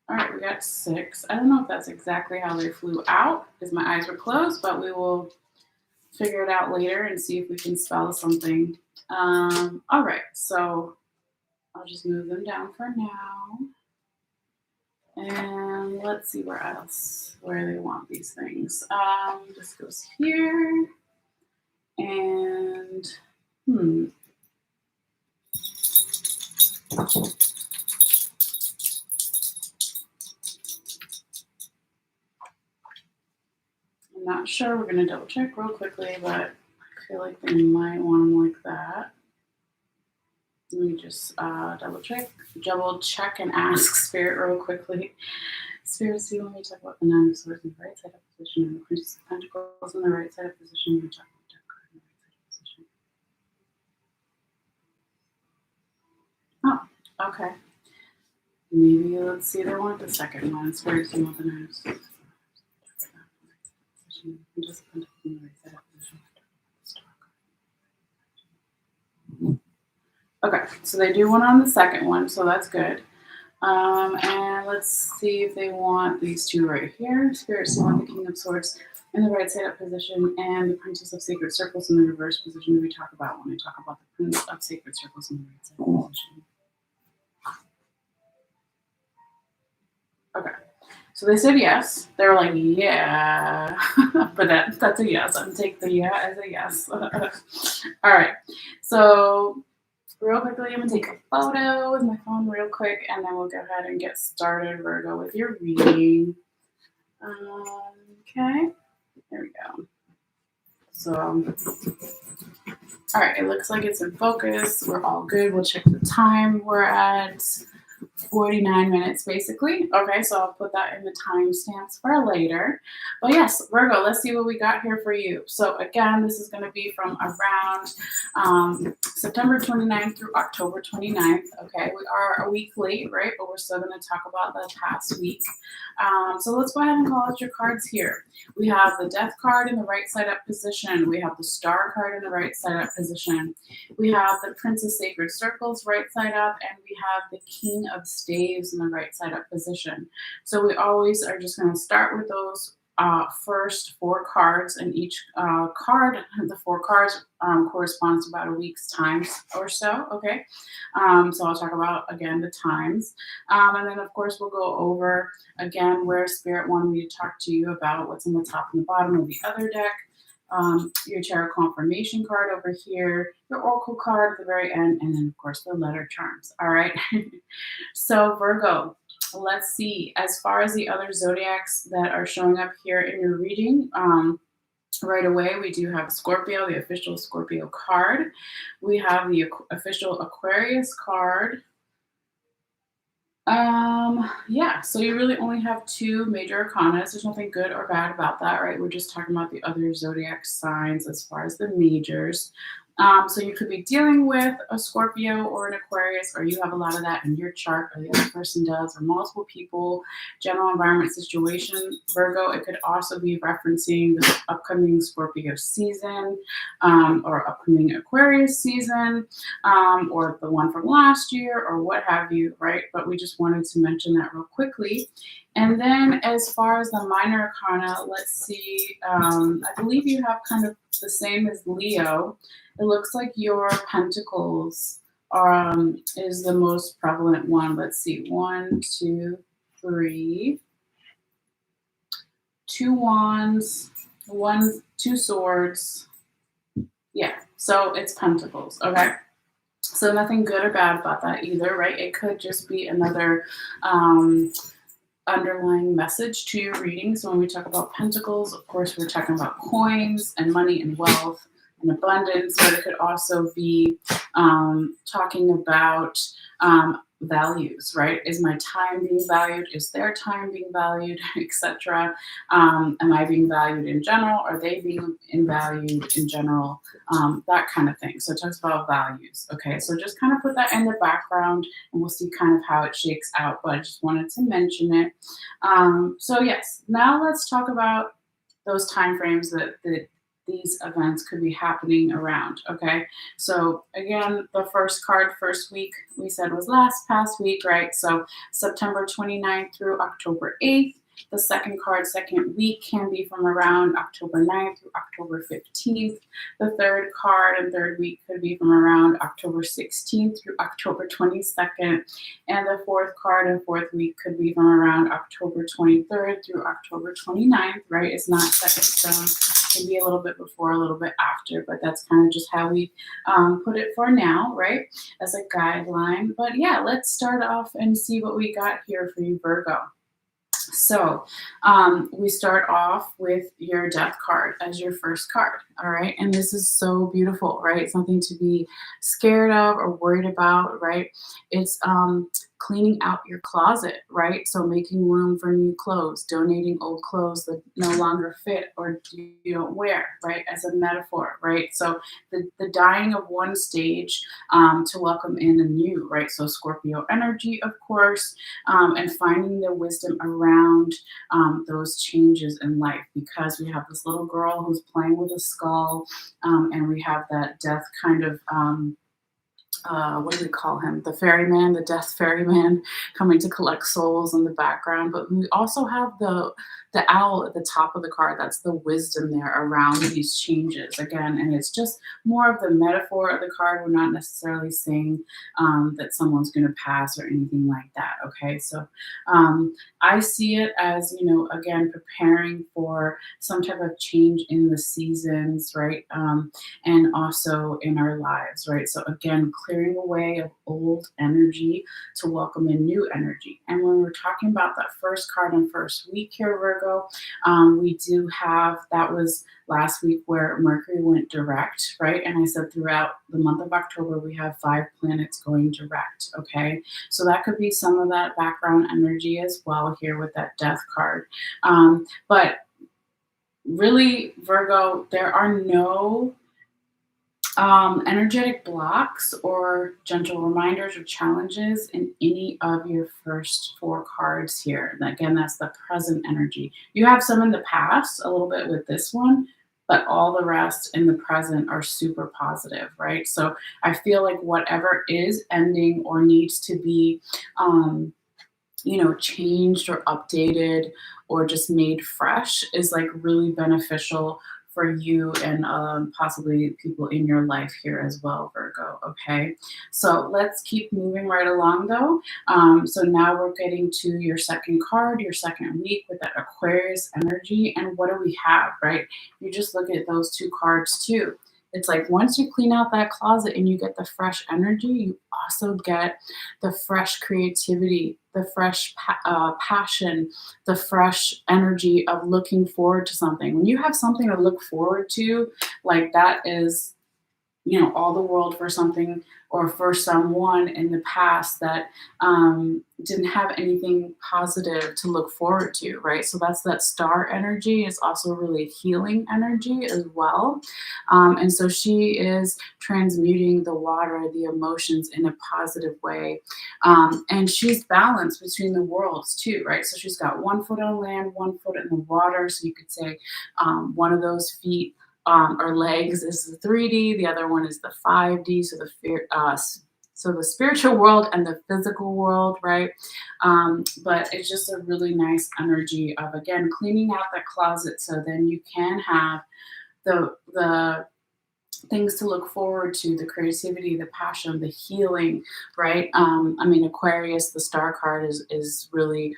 right, we got 6. I don't know if that's exactly how they flew out because my eyes were closed, but we will figure it out later and see if we can spell something. All right, so I'll just move them down for now. And let's see where they want these things. This goes here. And, I'm not sure. We're going to double check real quickly, but I feel like they might want them like that. Let me just double check and ask Spirit real quickly. Spirit, do you want me to talk about the Nine of Swords in the right side of position and the Princess of Pentacles in the right side of position? We're talking about deck card in the right side of position. Oh, okay. Maybe let's see. They want the second one. Spirit, do you want the Nine of Swords? Just in the right side of position. Okay, so they do one on the second one, so that's good. And let's see if they want these two right here. Spirits, you want the King of Swords in the right side up position and the Princess of Sacred Circles in the reverse position that we talk about when we talk about the Prince of Sacred Circles in the right side position. Okay, so they said yes. They were like, yeah, but that's a yes. I'll take the yeah as a yes. All right, so real quickly, I'm going to take a photo with my phone real quick, and then we'll go ahead and get started, Virgo, with your reading. Okay, there we go. So, all right, it looks like it's in focus. We're all good. We'll check the time. We're at 49 minutes basically. Okay, so I'll put that in the timestamps for later. But yes, Virgo, let's see what we got here for you. So again, this is going to be from around September 29th through October 29th. Okay, we are a week late, right? But we're still going to talk about the past week. So let's go ahead and call out your cards here. We have the Death card in the right side up position. We have the Star card in the right side up position. We have the Prince of Sacred Circles right side up, and we have the King of Staves in the right side up position. So we always are just going to start with those first four cards, and each card, the four cards corresponds to about a week's time or so. Okay, so I'll talk about again the times, and then of course we'll go over again where Spirit wanted me to talk to you about what's in the top and the bottom of the other deck. Your tarot confirmation card over here, your oracle card at the very end, and then of course the letter charms. All right. So Virgo, let's see. As far as the other zodiacs that are showing up here in your reading, right away we do have Scorpio, the official Scorpio card. We have the official Aquarius card. Yeah, so you really only have two major arcanas. There's nothing good or bad about that, right? We're just talking about the other zodiac signs as far as the majors. So you could be dealing with a Scorpio or an Aquarius, or you have a lot of that in your chart, or the other person does, or multiple people, general environment situation. Virgo, it could also be referencing the upcoming Scorpio season, or upcoming Aquarius season, or the one from last year, or what have you, right? But we just wanted to mention that real quickly. And then as far as the minor arcana, let's see, I believe you have kind of the same as Leo. It looks like your pentacles is the most prevalent one. Let's see, 1, 2, 3, 2 wands, 2 swords. Yeah, so it's pentacles, okay? So nothing good or bad about that either, right? It could just be another underlying message to your reading. So when we talk about pentacles, of course, we're talking about coins and money and wealth and abundance, but it could also be talking about values, right? Is my time being valued? Is their time being valued, etc.? Am I being valued in general? Are they being valued in general? That kind of thing. So it talks about values. Okay, so just kind of put that in the background, and we'll see kind of how it shakes out. But I just wanted to mention it. So yes, now let's talk about those time frames that these events could be happening around. Okay, so again, the first card, first week, we said was past week, right? So September 29th through October 8th. The second card, second week, can be from around October 9th through October 15th. The third card and third week could be from around October 16th through October 22nd. And the fourth card and fourth week could be from around October 23rd through October 29th, right? It's not set in stone. It can be a little bit before, a little bit after, but that's kind of just how we put it for now, right? As a guideline. But yeah, let's start off and see what we got here for you, Virgo. So we start off with your Death card as your first card, all right? And this is so beautiful, right? It's nothing to be scared of or worried about, right? It's cleaning out your closet, right? So making room for new clothes, donating old clothes that no longer fit or you don't wear, right? As a metaphor, right? So the dying of one stage to welcome in a new, right? So Scorpio energy, of course, and finding the wisdom around those changes in life, because we have this little girl who's playing with a skull, and we have that death kind of what do we call him? The ferryman, the death ferryman, coming to collect souls in the background. But we also have the owl at the top of the card. That's the wisdom there around these changes again. And it's just more of the metaphor of the card. We're not necessarily saying that someone's going to pass or anything like that. Okay, so I see it as, you know, again, preparing for some type of change in the seasons, right? And also in our lives, right? So again, clear clearing away of old energy to welcome in new energy. And when we're talking about that first card and first week here, Virgo, we do have that was last week where Mercury went direct, right? And I said throughout the month of October, we have 5 planets going direct, okay? So that could be some of that background energy as well here with that death card. But really, Virgo, there are no energetic blocks or gentle reminders or challenges in any of your first 4 cards here. And again, that's the present energy. You have some in the past, a little bit with this one, but all the rest in the present are super positive, right? So I feel like whatever is ending or needs to be changed or updated or just made fresh is like really beneficial for you and possibly people in your life here as well, Virgo. Okay, so let's keep moving right along though. So now we're getting to your second card, your second week with that Aquarius energy. And what do we have, right? You just look at those 2 cards too. It's like once you clean out that closet and you get the fresh energy, you also get the fresh creativity, the fresh passion, the fresh energy of looking forward to something. When you have something to look forward to, like that is all the world for something or for someone in the past that didn't have anything positive to look forward to, right? So that's that star energy. It's also really healing energy as well. And so she is transmuting the water, the emotions in a positive way. And she's balanced between the worlds too, right? So she's got 1 foot on land, 1 foot in the water. So you could say one of those feet or legs is the 3D, the other one is the 5D, so the spiritual world and the physical world, right? But it's just a really nice energy of again cleaning out that closet, so then you can have the things to look forward to, the creativity, the passion, the healing, right? Aquarius, the star card is really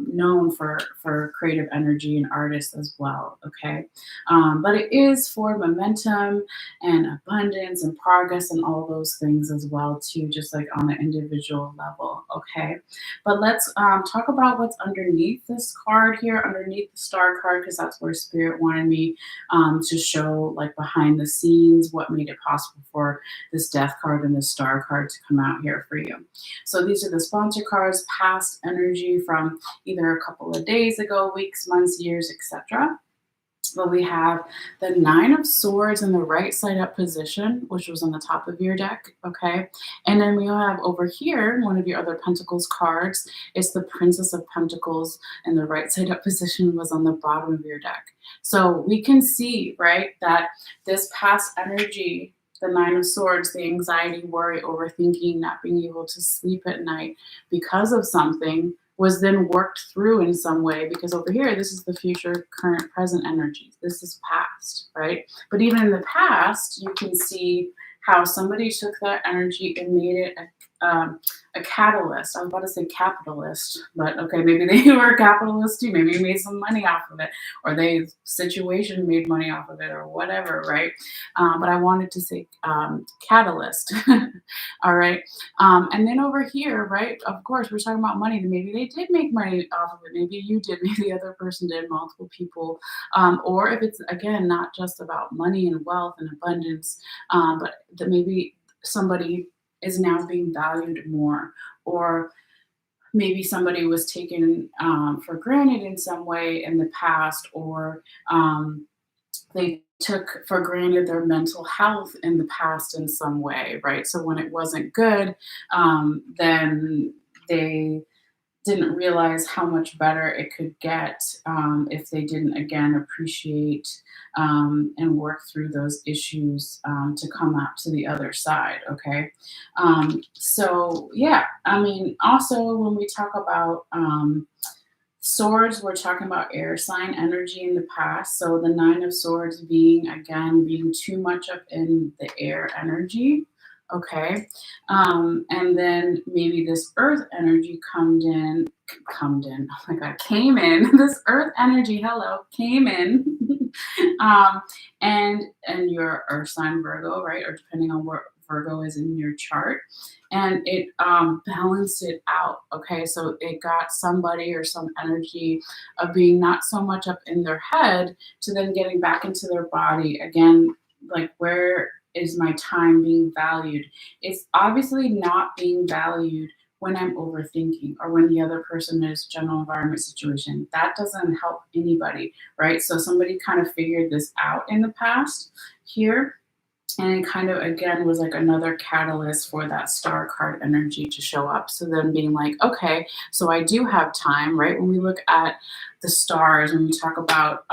known for creative energy and artists as well, okay? But it is for momentum and abundance and progress and all those things as well too, just like on an individual level, okay? But let's talk about what's underneath this card here, underneath the star card, because that's where Spirit wanted me to show like behind the scenes what made it possible for this death card and this star card to come out here for you. So these are the sponsor cards, past energy from either a couple of days ago, weeks, months, years, etc. But we have the 9 of Swords in the right side up position, which was on the top of your deck, okay? And then we have over here, one of your other Pentacles cards, it's the Princess of Pentacles, and the right side up position was on the bottom of your deck. So we can see, right, that this past energy, the 9 of Swords, the anxiety, worry, overthinking, not being able to sleep at night because of something, was then worked through in some way, because over here, this is the future, current, present energies. This is past, right? But even in the past, you can see how somebody took that energy and made it a catalyst. I was about to say capitalist, but okay, maybe they were a capitalist too. Maybe you made some money off of it, or they situation made money off of it, or whatever, right? But I wanted to say catalyst. All right. And then over here, right, of course, we're talking about money. Maybe they did make money off of it. Maybe you did. Maybe the other person did, multiple people. Or if it's, again, not just about money and wealth and abundance, but that maybe somebody is now being valued more, or maybe somebody was taken for granted in some way in the past, or they took for granted their mental health in the past in some way, right? So when it wasn't good, then they didn't realize how much better it could get if they didn't, again, appreciate and work through those issues to come out to the other side, okay? So, yeah, also when we talk about Swords, we're talking about air sign energy in the past. So the 9 of Swords being too much up in the air energy. Okay. And then maybe this earth energy oh my God, came in. This earth energy, hello, came in. And your earth sign Virgo, right? Or depending on what Virgo is in your chart, and it balanced it out. Okay, so it got somebody or some energy of being not so much up in their head to then getting back into their body again. Like, where is my time being valued? It's obviously not being valued when I'm overthinking or when the other person is general environment situation. That doesn't help anybody, right? So somebody kind of figured this out in the past here, and it kind of again was like another catalyst for that star card energy to show up. So then being like, okay, so I do have time, right? When we look at the stars, when we talk about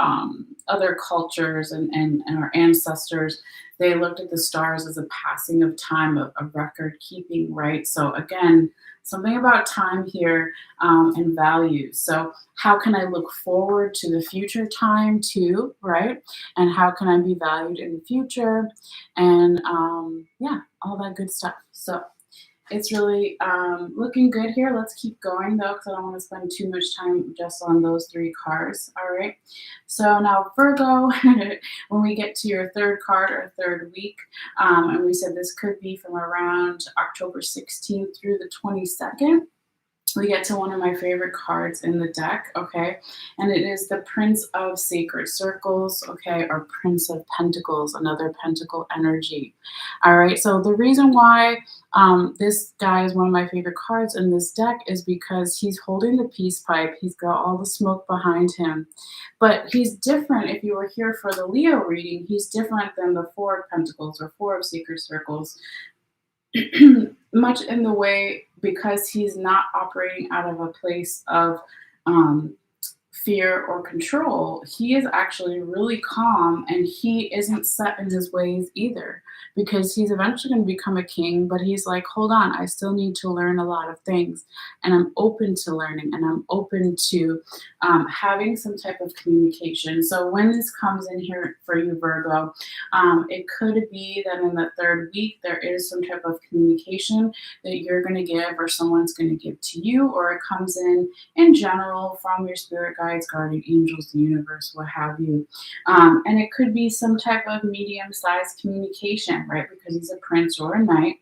other cultures and our ancestors, they looked at the stars as a passing of time, of record keeping, right? So again, something about time here, and values. So how can I look forward to the future time too, right? And how can I be valued in the future? And yeah, all that good stuff. So it's really looking good here. Let's keep going though, because I don't want to spend too much time just on those three cards. All right. So now Virgo, when we get to your third card or third week, and we said this could be from around October 16th through the 22nd. We get to one of my favorite cards in the deck, okay? And it is the Prince of Sacred Circles, okay, or Prince of Pentacles, another pentacle energy. All right, so the reason why this guy is one of my favorite cards in this deck is because he's holding the peace pipe. He's got all the smoke behind him. But he's different. If you were here for the Leo reading, he's different than the Four of Pentacles or Four of Sacred Circles. Much in the way, because he's not operating out of a place of fear or control, he is actually really calm, and he isn't set in his ways either, because he's eventually going to become a king, but he's like, hold on, I still need to learn a lot of things, and I'm open to learning, and I'm open to having some type of communication. So when this comes in here for you, Virgo, it could be that in the third week there is some type of communication that you're going to give or someone's going to give to you, or it comes in general from your spirit guides, guardian angels, the universe, what have you. And it could be some type of medium-sized communication, right? Because he's a prince or a knight.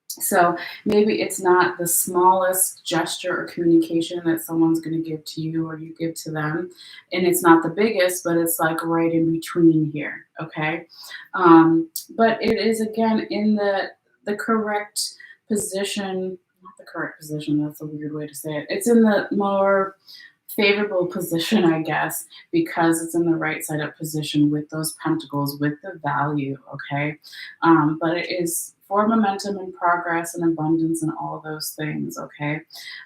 So maybe it's not the smallest gesture or communication that someone's going to give to you or you give to them. And it's not the biggest, but it's like right in between here, okay? But it is, again, in the correct position. Not the correct position, that's a weird way to say it. It's in the more favorable position, I guess, because it's in the right side up position with those pentacles, with the value, okay? But it is for momentum and progress and abundance and all those things, okay?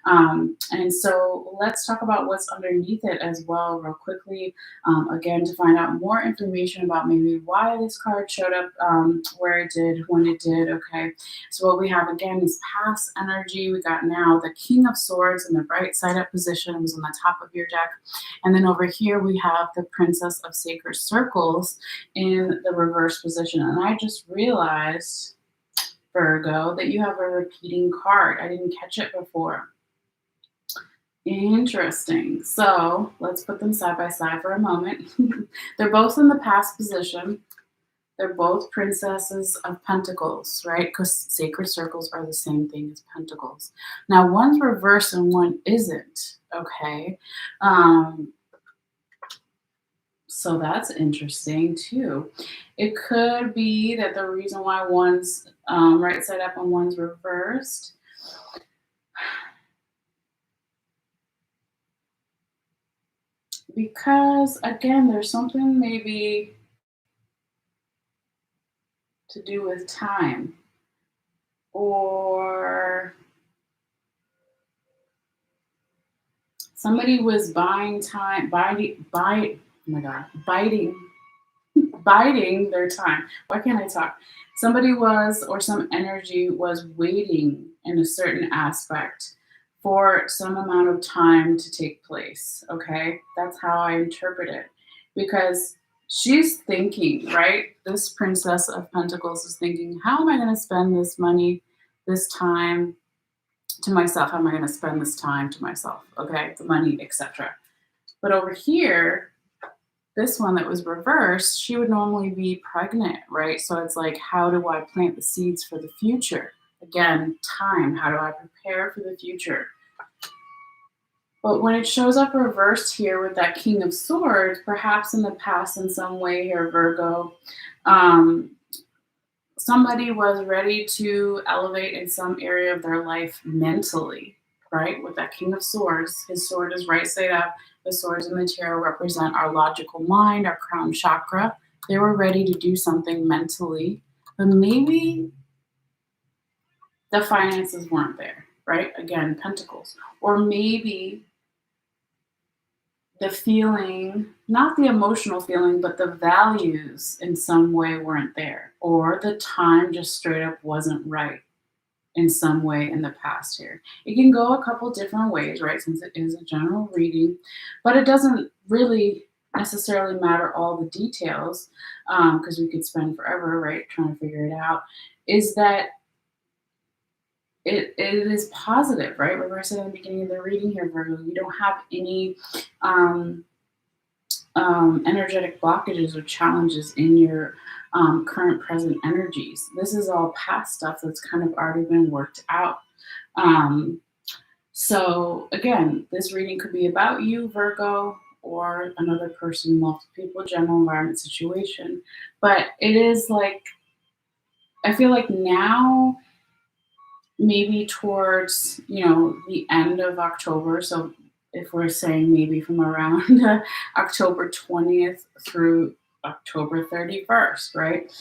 And so let's talk about what's underneath it as well real quickly. Again, to find out more information about maybe why this card showed up where it did, when it did, okay? So what we have again is past energy. We got now the King of Swords in the right side up position, was on the top of your deck. And then over here we have the Princess of Sacred Circles in the reverse position. And I just realized, Virgo, that you have a repeating card. I didn't catch it before. Interesting. So let's put them side by side for a moment. They're both in the past position. They're both princesses of pentacles, right? Because sacred circles are the same thing as pentacles. Now, one's reversed and one isn't, okay? So that's interesting too. It could be that the reason why one's right side up and one's reversed because, again, there's something maybe to do with time, or somebody was buying time, biding their time. Why can't I talk? Somebody was, or some energy was waiting in a certain aspect for some amount of time to take place, okay? That's how I interpret it. Because she's thinking, right? This Princess of Pentacles is thinking, how am I going to spend this money, this time to myself? How am I going to spend this time to myself? Okay, the money, etc. But over here, this one that was reversed, she would normally be pregnant, right? So it's like, how do I plant the seeds for the future? Again, time. How do I prepare for the future? But when it shows up reversed here with that King of Swords, perhaps in the past, in some way here, Virgo, um, somebody was ready to elevate in some area of their life mentally, right? With that King of Swords, his sword is right side up. The swords in the tarot represent our logical mind, our crown chakra. They were ready to do something mentally, but maybe the finances weren't there, right? Again, pentacles. Or maybe the feeling, not the emotional feeling, but the values in some way weren't there, or the time just straight up wasn't right in some way in the past here. It can go a couple different ways, right? Since it is a general reading, but it doesn't really necessarily matter all the details, because we could spend forever, right, trying to figure it out. Is that it is positive, right? Remember I said in the beginning of the reading here, Virgo, you don't have any um, energetic blockages or challenges in your current present energies. This is all past stuff that's kind of already been worked out. Um, so, again, this reading could be about you, Virgo, or another person, multiple people, general environment situation. But it is like, I feel like now, maybe towards, the end of October. So if we're saying maybe from around October 20th through October 31st, right?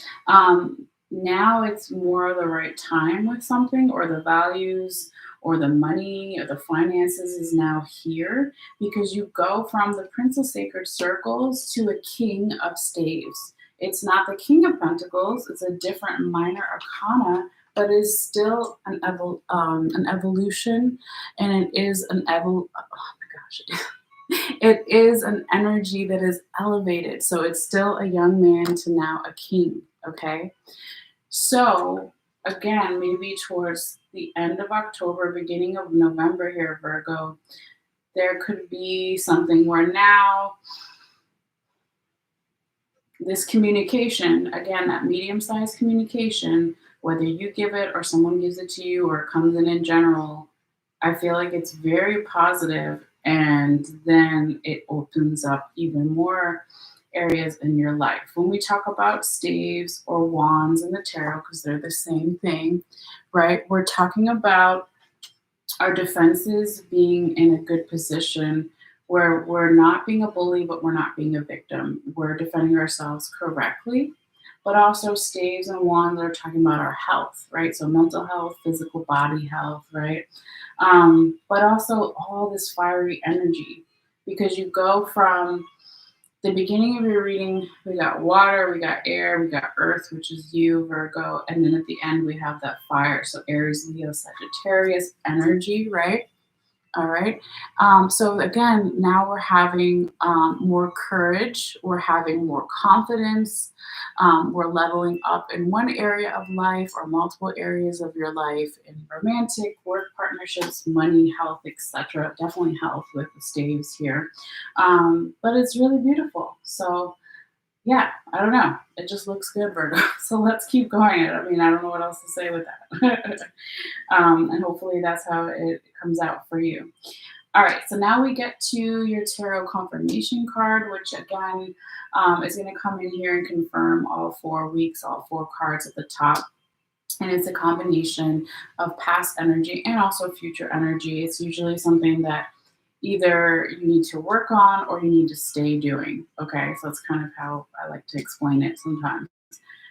Now it's more the right time with something, or the values or the money or the finances is now here, because you go from the Prince of Sacred Circles to a King of Staves. It's not the King of Pentacles, it's a different minor arcana, but is still an evolution, and it is oh my gosh, it is an energy that is elevated. So it's still a young man to now a king. Okay, so again, maybe towards the end of October, beginning of November here, Virgo, there could be something where now this communication, again, that medium-sized communication, whether you give it or someone gives it to you or it comes in general, I feel like it's very positive, and then it opens up even more areas in your life. When we talk about staves or wands in the tarot, because they're the same thing, right? We're talking about our defenses being in a good position where we're not being a bully, but we're not being a victim. We're defending ourselves correctly, but also staves and wands are talking about our health, right? So mental health, physical body health, right? But also all this fiery energy, because you go from the beginning of your reading, we got water, we got air, we got earth, which is you, Virgo, and then at the end we have that fire. So Aries, Leo, Sagittarius energy, right? All right. So again, now we're having more courage. We're having more confidence. We're leveling up in one area of life or multiple areas of your life, in romantic, work partnerships, money, health, etc. Definitely health with the staves here. But it's really beautiful. So yeah, I don't know. It just looks good, Virgo. So let's keep going. I mean, I don't know what else to say with that. And hopefully that's how it comes out for you. All right, so now we get to your tarot confirmation card, which again is going to come in here and confirm all 4 weeks, all 4 cards at the top. And it's a combination of past energy and also future energy. It's usually something that either you need to work on or you need to stay doing. Okay, so that's kind of how I like to explain it sometimes.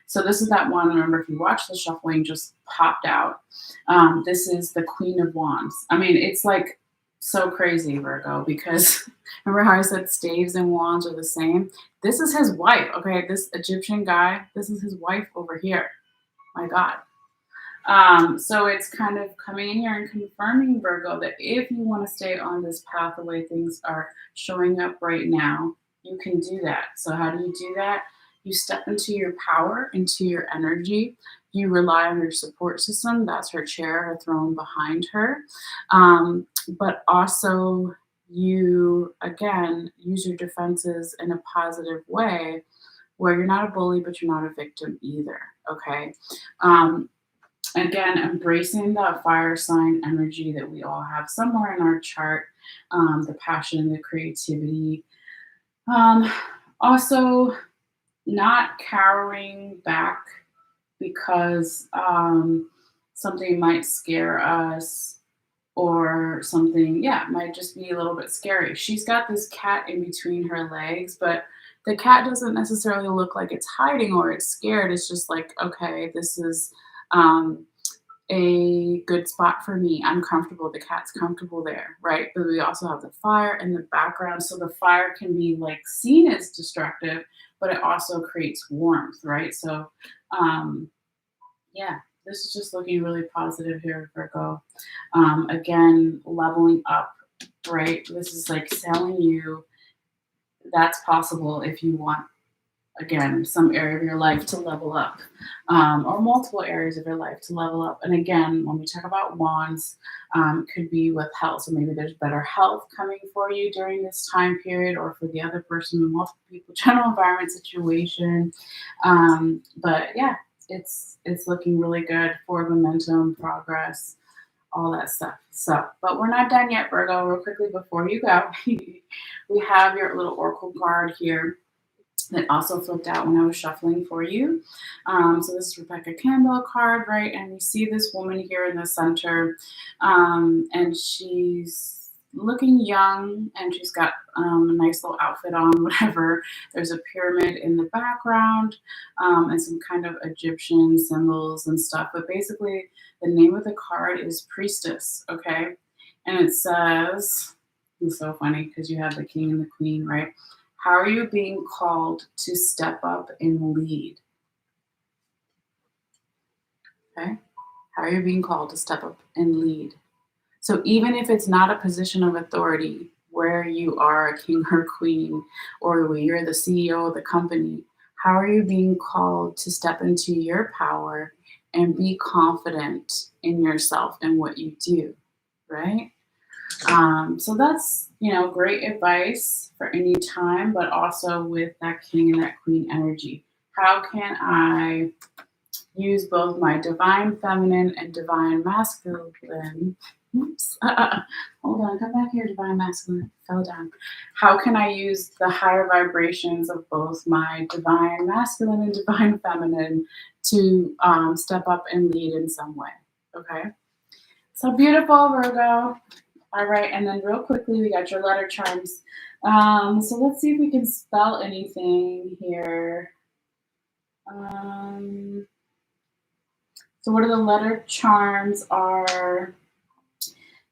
So this is that one. Remember, if you watch the shuffling, just popped out. This is the Queen of Wands. I mean, it's like so crazy, Virgo, because remember how I said staves and wands are the same? This is his wife. Okay, this Egyptian guy, this is his wife over here. My God. So it's kind of coming in here and confirming, Virgo, that if you want to stay on this path the way things are showing up right now, you can do that. So how do you do that? You step into your power, into your energy. You rely on your support system. That's her chair, her throne behind her. But also you, again, use your defenses in a positive way where you're not a bully, but you're not a victim either. Okay. Um, Again, embracing that fire sign energy that we all have somewhere in our chart, the passion, the creativity. Um, Also, not cowering back because something might scare us or something, yeah, might just be a little bit scary. She's got this cat in between her legs, but the cat doesn't necessarily look like it's hiding or it's scared. It's just like, okay, this is um, a good spot for me. I'm comfortable. The cat's comfortable there, right? But we also have the fire in the background. So the fire can be like seen as destructive, but it also creates warmth, right? So, um, yeah, this is just looking really positive here, Virgo. Again, leveling up, right? This is like telling you that's possible if you want, again, some area of your life to level up, or multiple areas of your life to level up. And again, when we talk about wands, could be with health. So maybe there's better health coming for you during this time period, or for the other person, multiple people, general environment situation. But yeah, it's looking really good for momentum, progress, all that stuff. So, but we're not done yet, Virgo. Real quickly before you go, we have your little oracle card here that also flipped out when I was shuffling for you. So this is Rebecca Campbell card, right? And we see this woman here in the center, and she's looking young, and she's got a nice little outfit on, whatever. There's a pyramid in the background, and some kind of Egyptian symbols and stuff. But basically, the name of the card is Priestess, okay? And it says, it's so funny because you have the king and the queen, right? How are you being called to step up and lead? Okay. How are you being called to step up and lead? So even if it's not a position of authority where you are a king or queen, or where you're the CEO of the company, how are you being called to step into your power and be confident in yourself and what you do, right? So that's, great advice for any time, but also with that king and that queen energy. How can I use both my divine feminine and divine masculine? Oops. Hold on, come back here, divine masculine. Fell down. How can I use the higher vibrations of both my divine masculine and divine feminine to step up and lead in some way? Okay. So beautiful, Virgo. All right, and then real quickly, we got your letter charms. So let's see if we can spell anything here. Um, so what are the letter charms are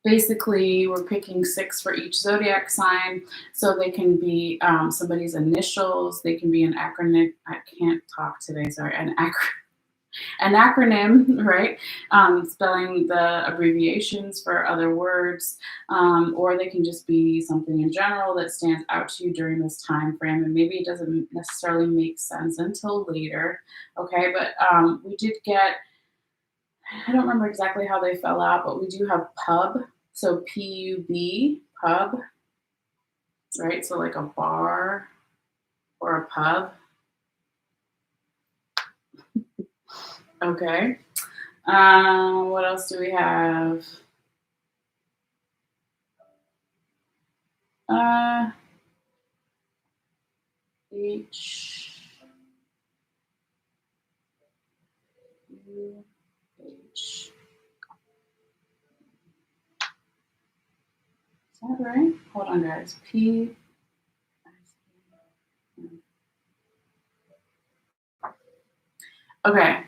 basically we're picking 6 for each zodiac sign. So they can be somebody's initials. They can be an acronym. I can't talk today. Sorry, an acronym, right? Spelling the abbreviations for other words, or they can just be something in general that stands out to you during this time frame, and maybe it doesn't necessarily make sense until later. Okay, but we did get. I don't remember exactly how they fell out, but we do have pub. So PUB, pub, right? So like a bar or a pub. Okay. What else do we have? Uh, H U H. Is that right? Hold on, guys. P. Okay.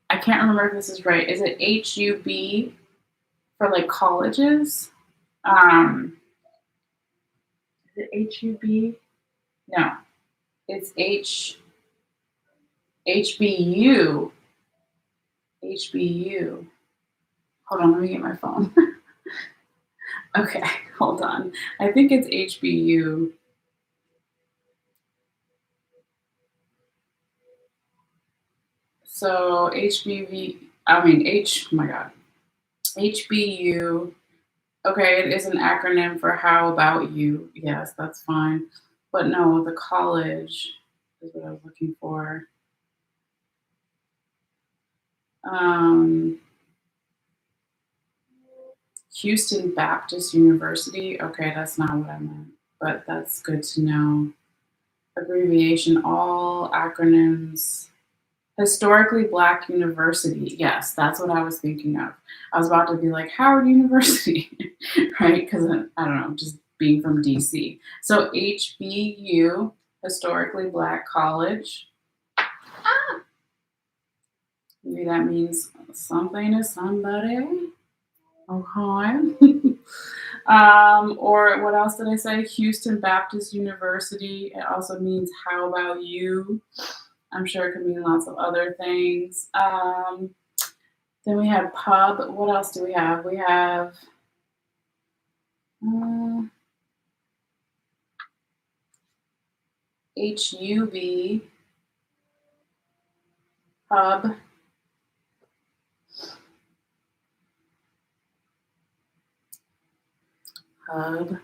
I can't remember if this is right. Is it HUB for like colleges? Is it HUB? No. It's HBU. HBU. Hold on, let me get my phone. Okay, hold on. I think it's HBU. So HBV, I mean, oh my God. HBU Okay, it is an acronym for how about you. Yes, that's fine. But no, the college is what I was looking for. Um, Houston Baptist University. Okay, that's not what I meant, but that's good to know. Abbreviation, all acronyms. Historically Black University. Yes, that's what I was thinking of. I was about to be like Howard University, right? Because I don't know, just being from DC. So HBU, Historically Black College. Maybe that means something to somebody. Okay. Or what else did I say? Houston Baptist University. It also means how about you? I'm sure it could mean lots of other things. Then we have pub. What else do we have? We have uh, HUB, pub, hub.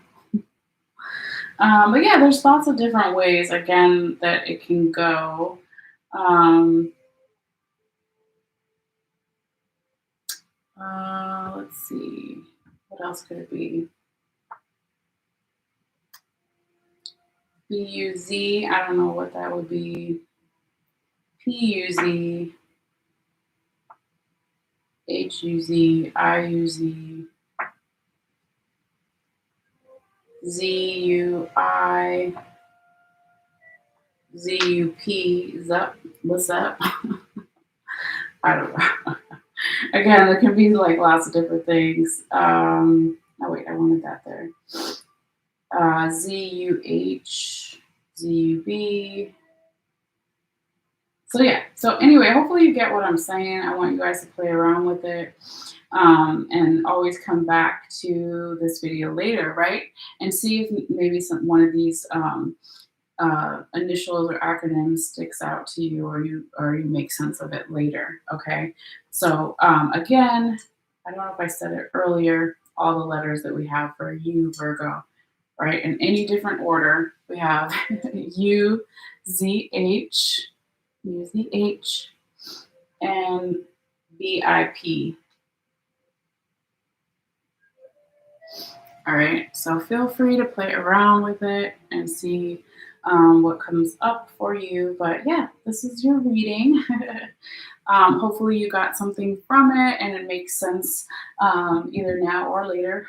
But yeah, there's lots of different ways, again, that it can go. Um, let's see. What else could it be? BUZ. I don't know what that would be. PUZ, HUZ, IUZ, ZUI, ZUP. Zup. What's up? I don't know. Again, there can be like lots of different things. Oh wait, I wanted that there. ZUH, ZUB. So yeah. So anyway, hopefully you get what I'm saying. I want you guys to play around with it. And always come back to this video later, right? And see if maybe one of these initials or acronyms sticks out to you, or you make sense of it later. Okay. So again, I don't know if I said it earlier. All the letters that we have for you, Virgo, right? In any different order, we have U, Z, H, U, Z, H, and VIP. All right, so feel free to play around with it and see what comes up for you. But yeah, this is your reading. Hopefully, you got something from it and it makes sense either now or later,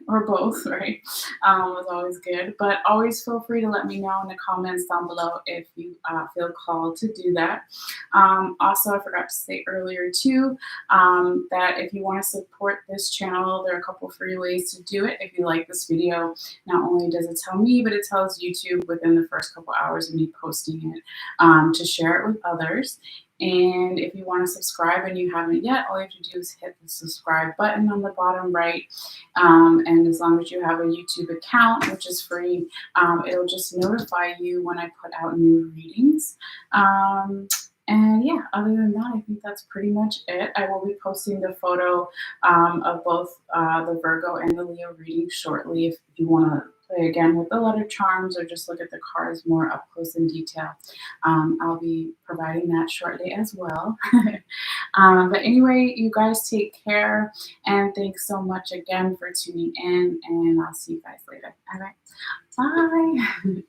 or both, right? It's always good. But always feel free to let me know in the comments down below if you feel called to do that. Also, I forgot to say earlier too that if you want to support this channel, there are a couple free ways to do it. If you like this video, not only does it tell me, but it tells YouTube within the first couple hours of me posting it to share it with others. And if you want to subscribe and you haven't yet, all you have to do is hit the subscribe button on the bottom right. And as long as you have a YouTube account, which is free, it'll just notify you when I put out new readings. And yeah, other than that, I think that's pretty much it. I will be posting the photo of both the Virgo and the Leo reading shortly if you want to play again with the letter charms or just look at the cards more up close in detail. I'll be providing that shortly as well. But anyway, you guys take care, and thanks so much again for tuning in, and I'll see you guys later. All right, bye.